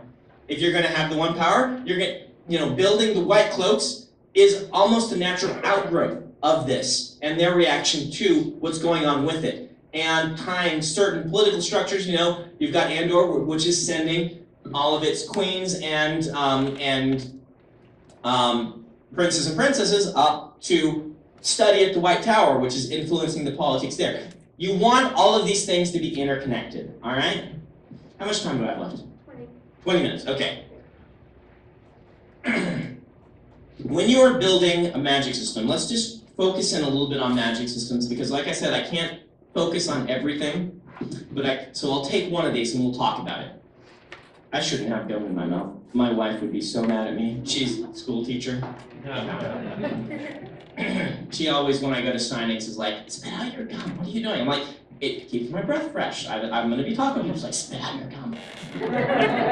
If you're going to have the one power, building the white cloaks is almost a natural outgrowth of this and their reaction to what's going on with it. And tying certain political structures, you've got Andor, which is sending all of its queens and princes and princesses up to study at the White Tower, which is influencing the politics there. You want all of these things to be interconnected, all right? How much time do I have left? 20 minutes, okay. When you are building a magic system, let's just focus in a little bit on magic systems, because like I said, I can't focus on everything, so I'll take one of these and we'll talk about it. I shouldn't have gum in my mouth. My wife would be so mad at me. She's a school teacher. She always, when I go to signings, is like, spit out your gum, what are you doing? I'm like, it keeps my breath fresh. I'm going to be talking to you. She's like, spit out your gum.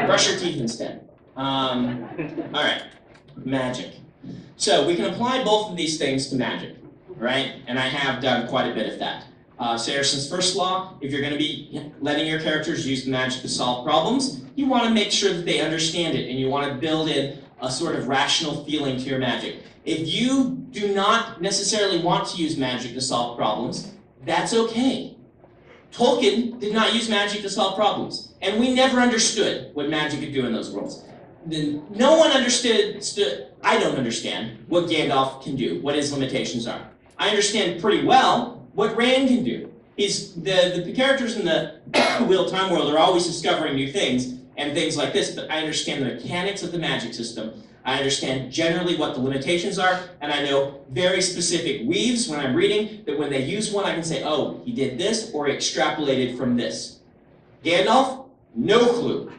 Brush your teeth instead. All right, magic. So we can apply both of these things to magic, right? And I have done quite a bit of that. Sanderson's first law, if you're going to be letting your characters use the magic to solve problems, you want to make sure that they understand it, and you want to build in a sort of rational feeling to your magic. If you do not necessarily want to use magic to solve problems, that's okay. Tolkien did not use magic to solve problems, and we never understood what magic could do in those worlds. No one understood, I don't understand what Gandalf can do, what his limitations are. I understand pretty well what Rand can do. The characters in the Wheel of Time world are always discovering new things and things like this, but I understand the mechanics of the magic system. I understand generally what the limitations are, and I know very specific weaves when I'm reading, that when they use one, I can say, oh, he did this, or he extrapolated from this. Gandalf, no clue.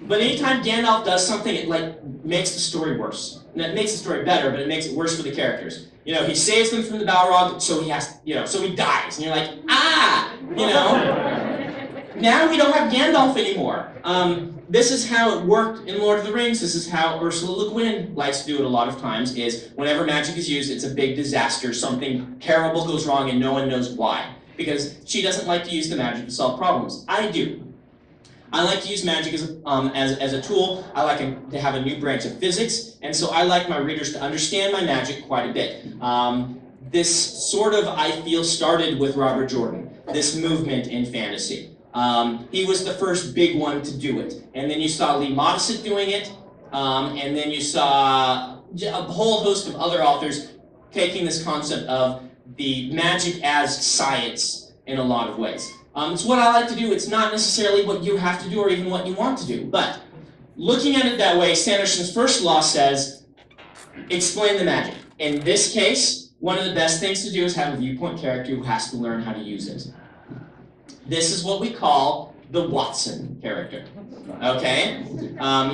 But anytime Gandalf does something, it makes the story worse. And it makes the story better, but it makes it worse for the characters. He saves them from the Balrog, so he has, so he dies. And you're like, Now we don't have Gandalf anymore. This is how it worked in Lord of the Rings. This is how Ursula Le Guin likes to do it a lot of times, is whenever magic is used, it's a big disaster. Something terrible goes wrong and no one knows why. Because she doesn't like to use the magic to solve problems. I do. I like to use magic as a tool. I like to have a new branch of physics, and so I like my readers to understand my magic quite a bit. This sort of, I feel, started with Robert Jordan, this movement in fantasy. He was the first big one to do it. And then you saw Lee Modesitt doing it, and then you saw a whole host of other authors taking this concept of the magic as science in a lot of ways. It's what I like to do. It's not necessarily what you have to do or even what you want to do. But looking at it that way, Sanderson's first law says, explain the magic. In this case, one of the best things to do is have a viewpoint character who has to learn how to use it. This is what we call the Watson character. Okay?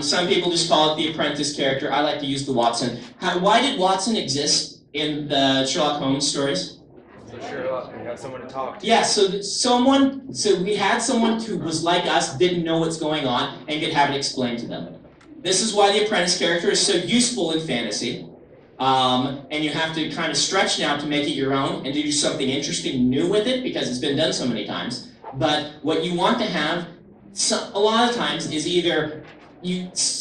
Some people just call it the apprentice character. I like to use the Watson. Why did Watson exist in the Sherlock Holmes stories? So Sherlock, we have someone to talk to. Yeah, so we had someone who was like us, didn't know what's going on, and could have it explained to them. This is why the apprentice character is so useful in fantasy. And you have to kind of stretch now to make it your own and to do something interesting new with it because it's been done so many times. But what you want to have a lot of times is either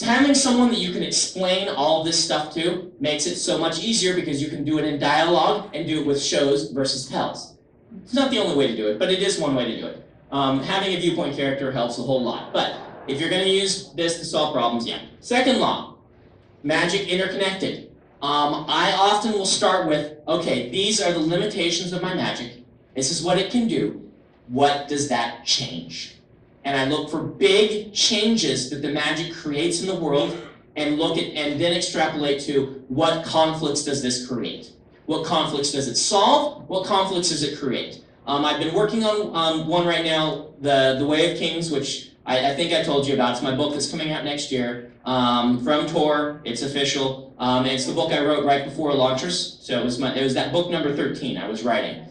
having someone that you can explain all this stuff to makes it so much easier because you can do it in dialogue and do it with shows versus tells. It's not the only way to do it, but it is one way to do it. Having a viewpoint character helps a whole lot. But if you're going to use this to solve problems, yeah. Second law, magic interconnected. I often will start with, okay, these are the limitations of my magic. This is what it can do. What does that change? And I look for big changes that the magic creates in the world and then extrapolate to what conflicts does this create? What conflicts does it solve? What conflicts does it create? I've been working on one right now, The Way of Kings, which I think I told you about. It's my book that's coming out next year. From Tor, it's official. It's the book I wrote right before Elantris. So it was that book number 13 I was writing.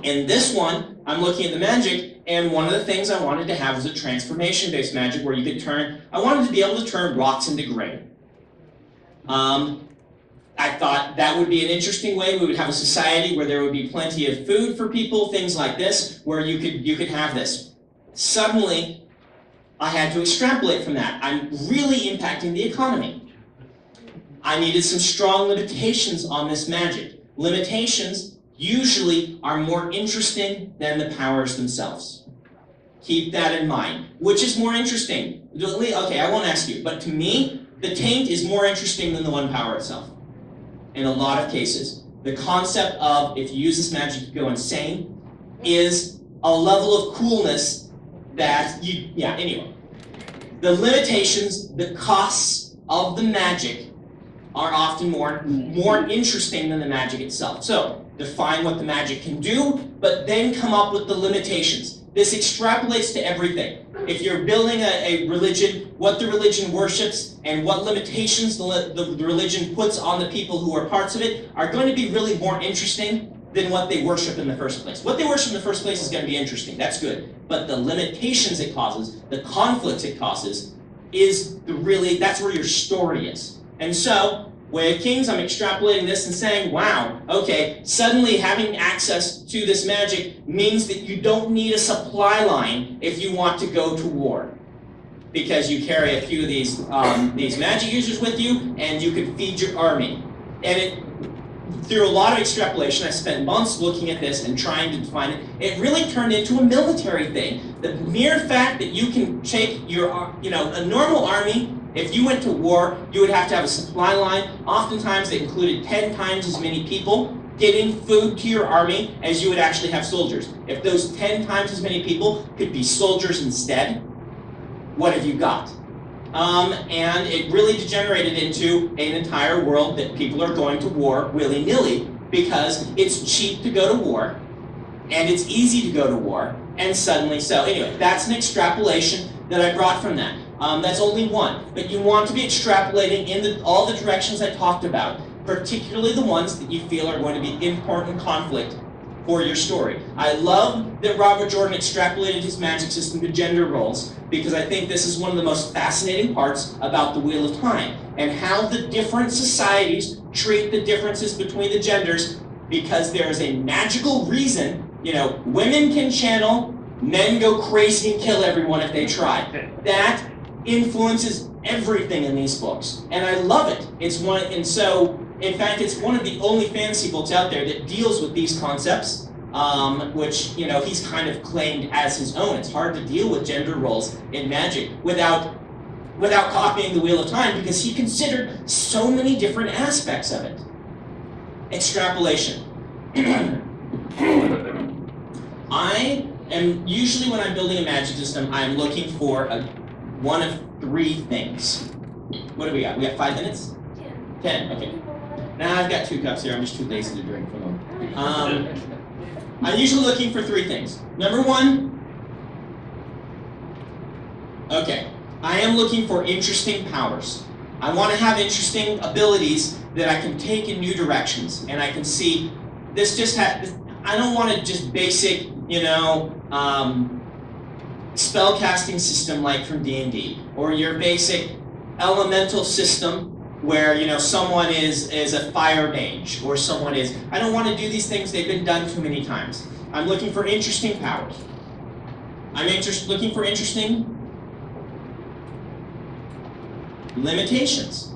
In this one, I'm looking at the magic, and one of the things I wanted to have was a transformation-based magic where you could I wanted to be able to turn rocks into grain. I thought that would be an interesting way. We would have a society where there would be plenty of food for people, things like this, where you could have this. Suddenly, I had to extrapolate from that. I'm really impacting the economy. I needed some strong limitations on this magic. Limitations usually are more interesting than the powers themselves. Keep that in mind. Which is more interesting? Okay, I won't ask you, but to me, the taint is more interesting than the one power itself. In a lot of cases. The concept of, if you use this magic, you go insane, is a level of coolness that anyway. The limitations, the costs of the magic are often more interesting than the magic itself. So, define what the magic can do, but then come up with the limitations. This extrapolates to everything. If you're building a religion, what the religion worships and what limitations the religion puts on the people who are parts of it are going to be really more interesting than what they worship in the first place. What they worship in the first place is going to be interesting. That's good. But the limitations it causes, the conflicts it causes, that's where your story is. And so, Way of Kings, I'm extrapolating this and saying, wow, okay, suddenly having access to this magic means that you don't need a supply line if you want to go to war. Because you carry a few of these magic users with you, and you can feed your army. And through a lot of extrapolation, I spent months looking at this and trying to define it. It really turned into a military thing. The mere fact that you can take a normal army. If you went to war, you would have to have a supply line. Oftentimes, they included 10 times as many people getting food to your army as you would actually have soldiers. If those 10 times as many people could be soldiers instead, what have you got? And it really degenerated into an entire world that people are going to war willy-nilly because it's cheap to go to war, and it's easy to go to war, and suddenly so. Anyway, that's an extrapolation that I brought from that. That's only one, but you want to be extrapolating in all the directions I talked about, particularly the ones that you feel are going to be important conflict for your story. I love that Robert Jordan extrapolated his magic system to gender roles, because I think this is one of the most fascinating parts about the Wheel of Time, and how the different societies treat the differences between the genders, because there is a magical reason, women can channel, men go crazy and kill everyone if they try. That influences everything in these books, and I love it. In fact, it's one of the only fantasy books out there that deals with these concepts, which he's kind of claimed as his own. It's hard to deal with gender roles in magic without copying the Wheel of Time, because he considered so many different aspects of it. Extrapolation. I am usually, when I'm building a magic system, I'm looking for one of 3 things. What do we got? We got 5 minutes? 10, okay. Now I've got 2 cups here, I'm just too lazy to drink from them. I'm usually looking for 3 things. Number 1, okay, I am looking for interesting powers. I want to have interesting abilities that I can take in new directions, and I can see this just I don't want to just basic, you know, spell casting system like from D&D, or your basic elemental system where, you know, someone is a fire mage, or someone is. I don't want to do these things, they've been done too many times. I'm looking for interesting powers. I'm looking for interesting limitations.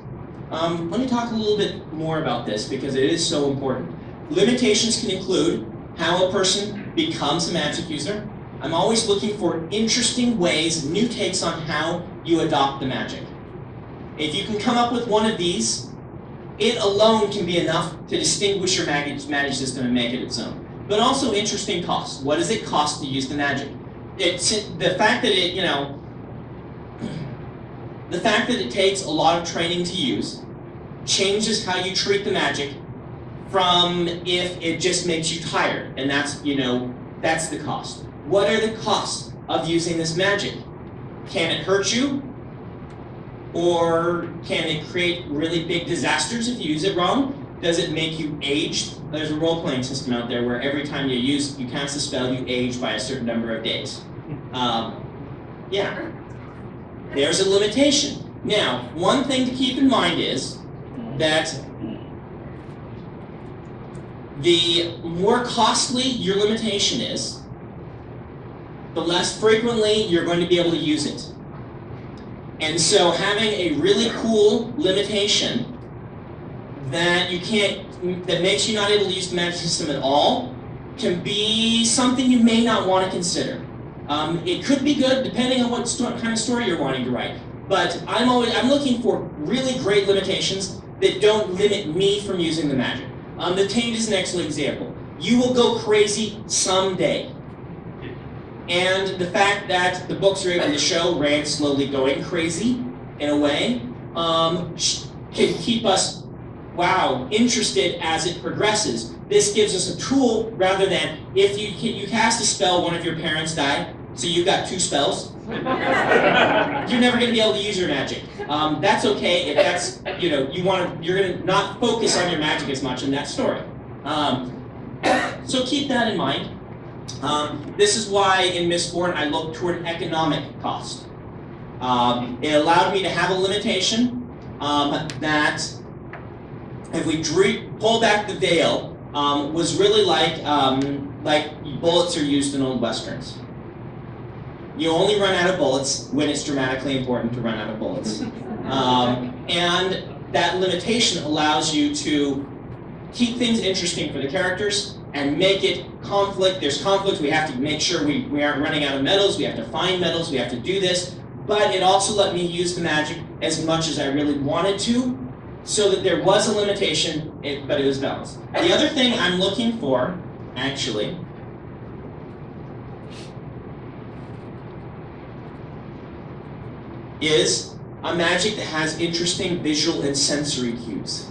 Let me talk a little bit more about this because it is so important. Limitations can include how a person becomes a magic user. I'm always looking for interesting ways, new takes on how you adopt the magic. If you can come up with one of these, it alone can be enough to distinguish your magic system and make it its own. But also interesting costs. What does it cost to use the magic? The fact that it, you know, the fact that it takes a lot of training to use changes how you treat the magic from if it just makes you tired, and that's, you know, that's the cost. What are the costs of using this magic? Can it hurt you? Or can it create really big disasters if you use it wrong? Does it make you aged? There's a role-playing system out there where every time you cast a spell, you age by a certain number of days. Yeah. There's a limitation. Now, one thing to keep in mind is that the more costly your limitation is, the less frequently you're going to be able to use it. And so having a really cool limitation that makes you not able to use the magic system at all can be something you may not want to consider. It could be good depending on what kind of story you're wanting to write. But I'm looking for really great limitations that don't limit me from using the magic. The Taint is an excellent example. You will go crazy someday. And the fact that the books are able to show Rand slowly going crazy, in a way, can keep us, wow, interested as it progresses. This gives us a tool rather than if you cast a spell, one of your parents die, so you've got 2 spells. You're never going to be able to use your magic. That's okay if that's, you know, you're going to not focus on your magic as much in that story. So keep that in mind. This is why in Mistborn I look toward economic cost. It allowed me to have a limitation that, if we pull back the veil, was really like bullets are used in old westerns. You only run out of bullets when it's dramatically important to run out of bullets. And that limitation allows you to keep things interesting for the characters and make it conflict. There's conflict. We have to make sure we aren't running out of metals. We have to find metals. We have to do this. But it also let me use the magic as much as I really wanted to, so that there was a limitation, but it was balanced. The other thing I'm looking for, actually, is a magic that has interesting visual and sensory cues.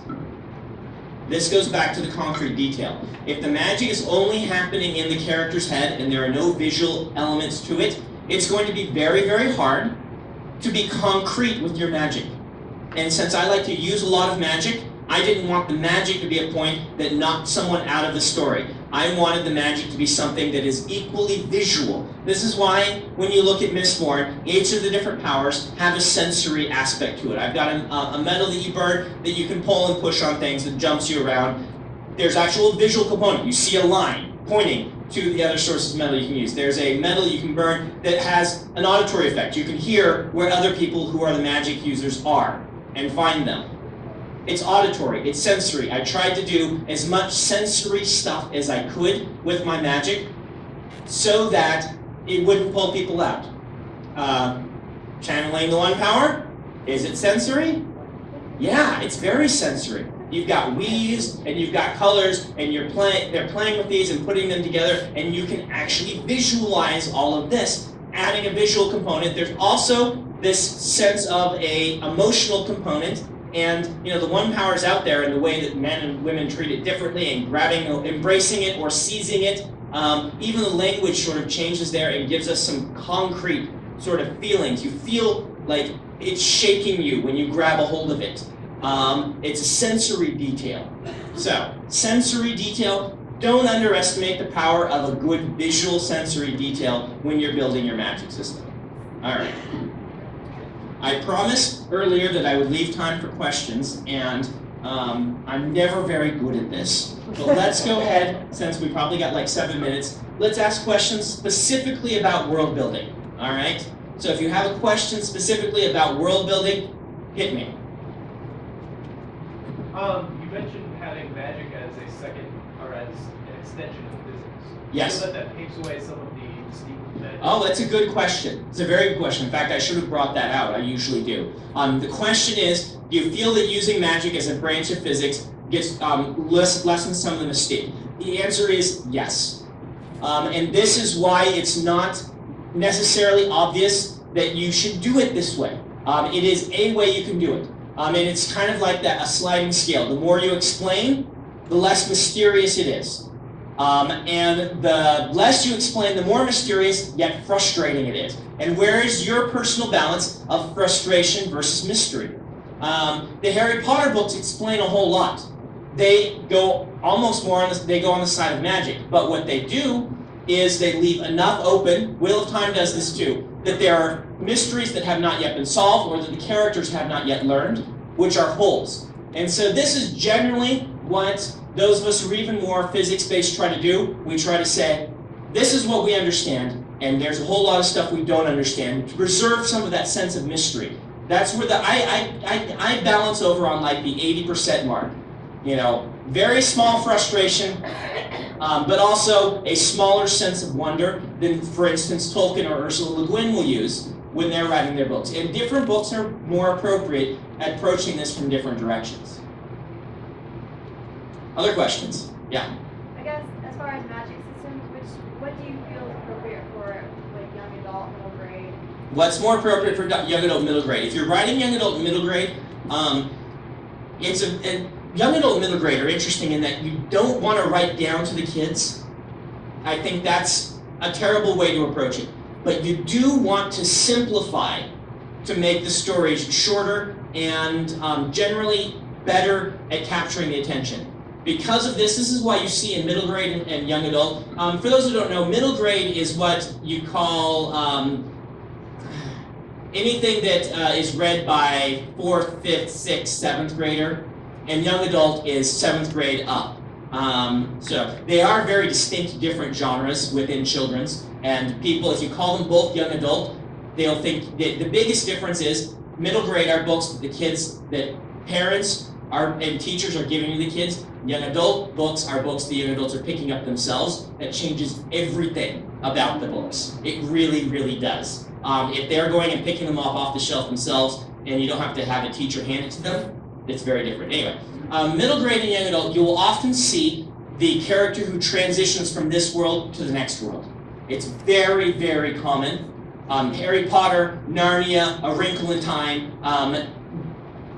This goes back to the concrete detail. If the magic is only happening in the character's head and there are no visual elements to it, it's going to be very, very hard to be concrete with your magic. And since I like to use a lot of magic, I didn't want the magic to be a point that knocked someone out of the story. I wanted the magic to be something that is equally visual. This is why when you look at Mistborn, each of the different powers have a sensory aspect to it. I've got a metal that you burn that you can pull and push on things that jumps you around. There's actual visual component. You see a line pointing to the other sources of metal you can use. There's a metal you can burn that has an auditory effect. You can hear where other people who are the magic users are and find them. It's auditory, it's sensory. I tried to do as much sensory stuff as I could with my magic so that it wouldn't pull people out. Channeling the one power, is it sensory? Yeah, it's very sensory. You've got weaves and you've got colors and they're playing with these and putting them together, and you can actually visualize all of this. adding a visual component. There's also this sense of a emotional component, and the one power is out there in the way that men and women treat it differently, and grabbing, embracing it or seizing it. Even the language sort of changes there and gives us some concrete sort of feelings. You feel like it's shaking you when you grab a hold of it. It's a sensory detail. So, sensory detail, don't underestimate the power of a good visual sensory detail when you're building your magic system. All right. I promised earlier that I would leave time for questions, and I'm never very good at this. But let's go ahead, since we probably got like 7 minutes, let's ask questions specifically about world building. All right? So if you have a question specifically about world building, hit me. You mentioned having magic as a second, or as an extension of physics. Yes. Do you feel that takes away some of the distinct magic? Oh, that's a good question. It's a very good question. In fact, I should have brought that out. I usually do. The question is, do you feel that using magic as a branch of physics lessens some of the mystique? The answer is yes. And this is why it's not necessarily obvious that you should do it this way. It is a way you can do it. And it's kind of like a sliding scale. The more you explain, the less mysterious it is. And the less you explain, the more mysterious yet frustrating it is. And where is your personal balance of frustration versus mystery? The Harry Potter books explain a whole lot. They go almost more on they go on the side of magic. But what they do is they leave enough open, Wheel of Time does this too, that there are mysteries that have not yet been solved or that the characters have not yet learned, which are holes. And so this is generally what those of us who are even more physics-based try to do. We try to say, this is what we understand, and there's a whole lot of stuff we don't understand, to preserve some of that sense of mystery. That's where I balance over on like the 80% mark. Very small frustration, but also a smaller sense of wonder than, for instance, Tolkien or Ursula Le Guin will use when they're writing their books. And different books are more appropriate at approaching this from different directions. Other questions? Yeah. I guess as far as magic systems, what do you feel is appropriate for like young adult, middle grade? What's more appropriate for young adult, middle grade? If you're writing young adult, middle grade, young adult and middle grade are interesting in that you don't want to write down to the kids. I think that's a terrible way to approach it. But you do want to simplify to make the stories shorter and generally better at capturing the attention. Because of this is why you see in middle grade and young adult. For those who don't know, middle grade is what you call anything that is read by 4th, 5th, 6th, 7th grader. And young adult is 7th grade up. So they are very distinct, different genres within children's. And people, if you call them both young adult, they'll think that the biggest difference is middle grade are books that the kids, that parents and teachers are giving to the kids. Young adult books are books the young adults are picking up themselves. That changes everything about the books. It really, really does. If they're going and picking them off the shelf themselves, and you don't have to have a teacher hand it to them, it's very different. Anyway, middle grade and young adult, you will often see the character who transitions from this world to the next world. It's very, very common. Harry Potter, Narnia, A Wrinkle in Time.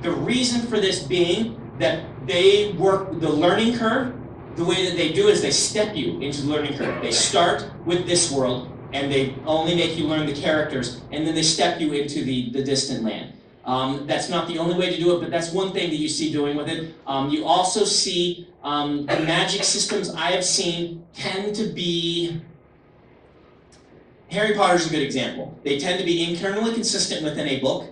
The reason for this being that they work the learning curve. The way that they do is they step you into the learning curve. They start with this world, and they only make you learn the characters, and then they step you into the distant land. That's not the only way to do it, but that's one thing that you see doing with it. You also see the magic systems I have seen tend to be... Harry Potter's a good example. They tend to be internally consistent within a book,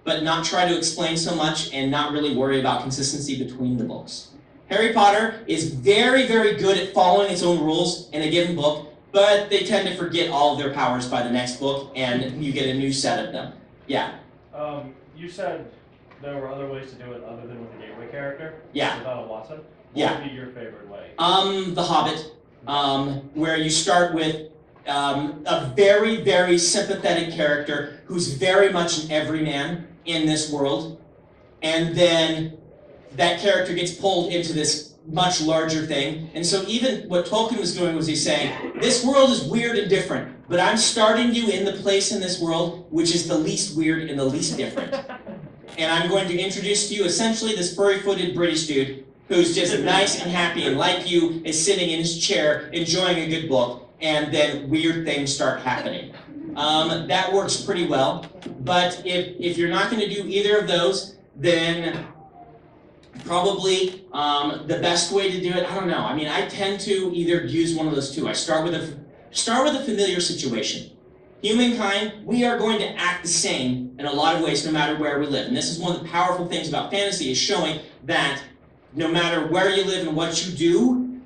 but not try to explain so much and not really worry about consistency between the books. Harry Potter is very, very good at following its own rules in a given book, but they tend to forget all of their powers by the next book, and you get a new set of them. Yeah? You said there were other ways to do it other than with the gateway character? Yeah. Without a Watson? Yeah. What would be your favorite way? The Hobbit, where you start with a very, very sympathetic character who's very much an everyman in this world, and then that character gets pulled into this much larger thing. And so even what Tolkien was doing was he's saying, this world is weird and different, but I'm starting you in the place in this world which is the least weird and the least different. And I'm going to introduce to you essentially this furry-footed British dude who's just nice and happy and like you is sitting in his chair enjoying a good book, and then weird things start happening. That works pretty well, but if you're not going to do either of those, then probably the best way to do it, I don't know. I mean, I tend to either use one of those two. I start with a familiar situation. Humankind, we are going to act the same in a lot of ways no matter where we live. And this is one of the powerful things about fantasy, is showing that no matter where you live and what you do,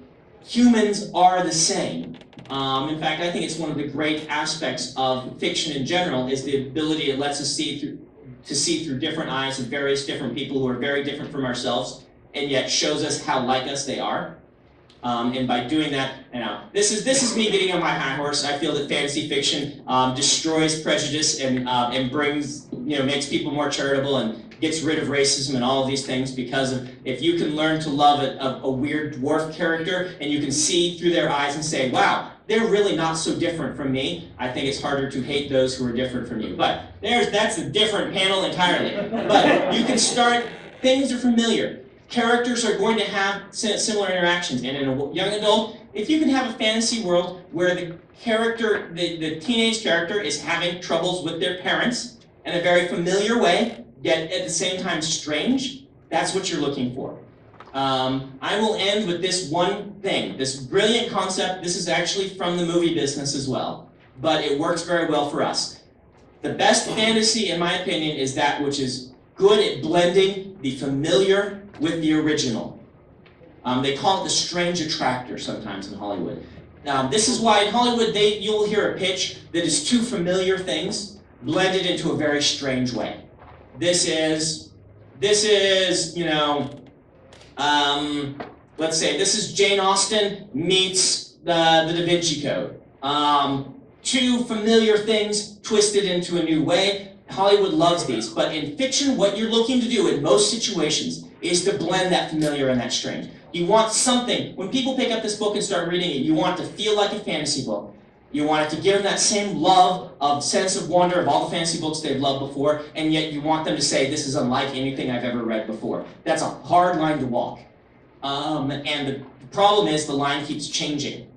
humans are the same. In fact, I think it's one of the great aspects of fiction in general is the ability it lets us see through different eyes of various different people who are very different from ourselves, and yet shows us how like us they are. And by doing that, this is me getting on my high horse. I feel that fantasy fiction destroys prejudice and brings, makes people more charitable and gets rid of racism and all of these things, because of if you can learn to love a weird dwarf character and you can see through their eyes and say, wow, they're really not so different from me, I think it's harder to hate those who are different from you. But that's a different panel entirely. But you can start, things are familiar. Characters are going to have similar interactions. And in a young adult, if you can have a fantasy world where the character, the teenage character is having troubles with their parents in a very familiar way, yet at the same time strange, that's what you're looking for. I will end with this one thing, this brilliant concept. This is actually from the movie business as well, but it works very well for us. The best fantasy, in my opinion, is that which is good at blending the familiar with the original. They call it the strange attractor sometimes in Hollywood. This is why in Hollywood you'll hear a pitch that is two familiar things blended into a very strange way. This is, let's say this is Jane Austen meets the Da Vinci Code. Two familiar things twisted into a new way. Hollywood loves these, but in fiction, what you're looking to do in most situations is to blend that familiar and that strange. You want something, when people pick up this book and start reading it, you want it to feel like a fantasy book. You want it to give them that same love of sense of wonder of all the fantasy books they've loved before, and yet you want them to say, this is unlike anything I've ever read before. That's a hard line to walk. And the problem is the line keeps changing.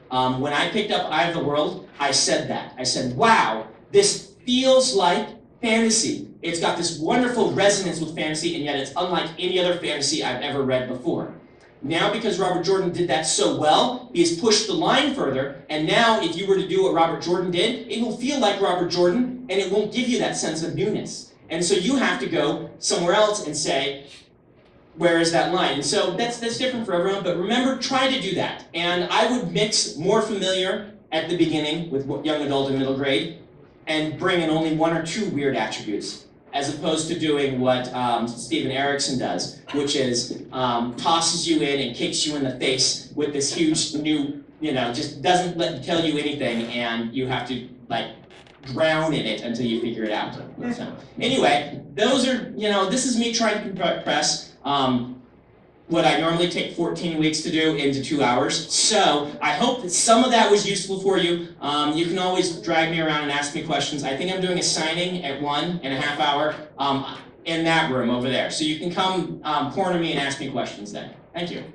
When I picked up Eye of the World, I said that. I said, wow, this feels like fantasy. It's got this wonderful resonance with fantasy, and yet it's unlike any other fantasy I've ever read before. Now, because Robert Jordan did that so well, he has pushed the line further, and now if you were to do what Robert Jordan did, it will feel like Robert Jordan, and it won't give you that sense of newness. And so you have to go somewhere else and say, where is that line? And so that's different for everyone, but remember, try to do that. And I would mix more familiar at the beginning with young adult and middle grade, and bring in only one or two weird attributes, as opposed to doing what Steven Erikson does, which is tosses you in and kicks you in the face with this huge new, just doesn't tell you anything, and you have to drown in it until you figure it out. So, anyway, those are, this is me trying to compress what I normally take 14 weeks to do into 2 hours. So I hope that some of that was useful for you. You can always drag me around and ask me questions. I think I'm doing a signing at 1.5 hours in that room over there. So you can come corner me and ask me questions then. Thank you.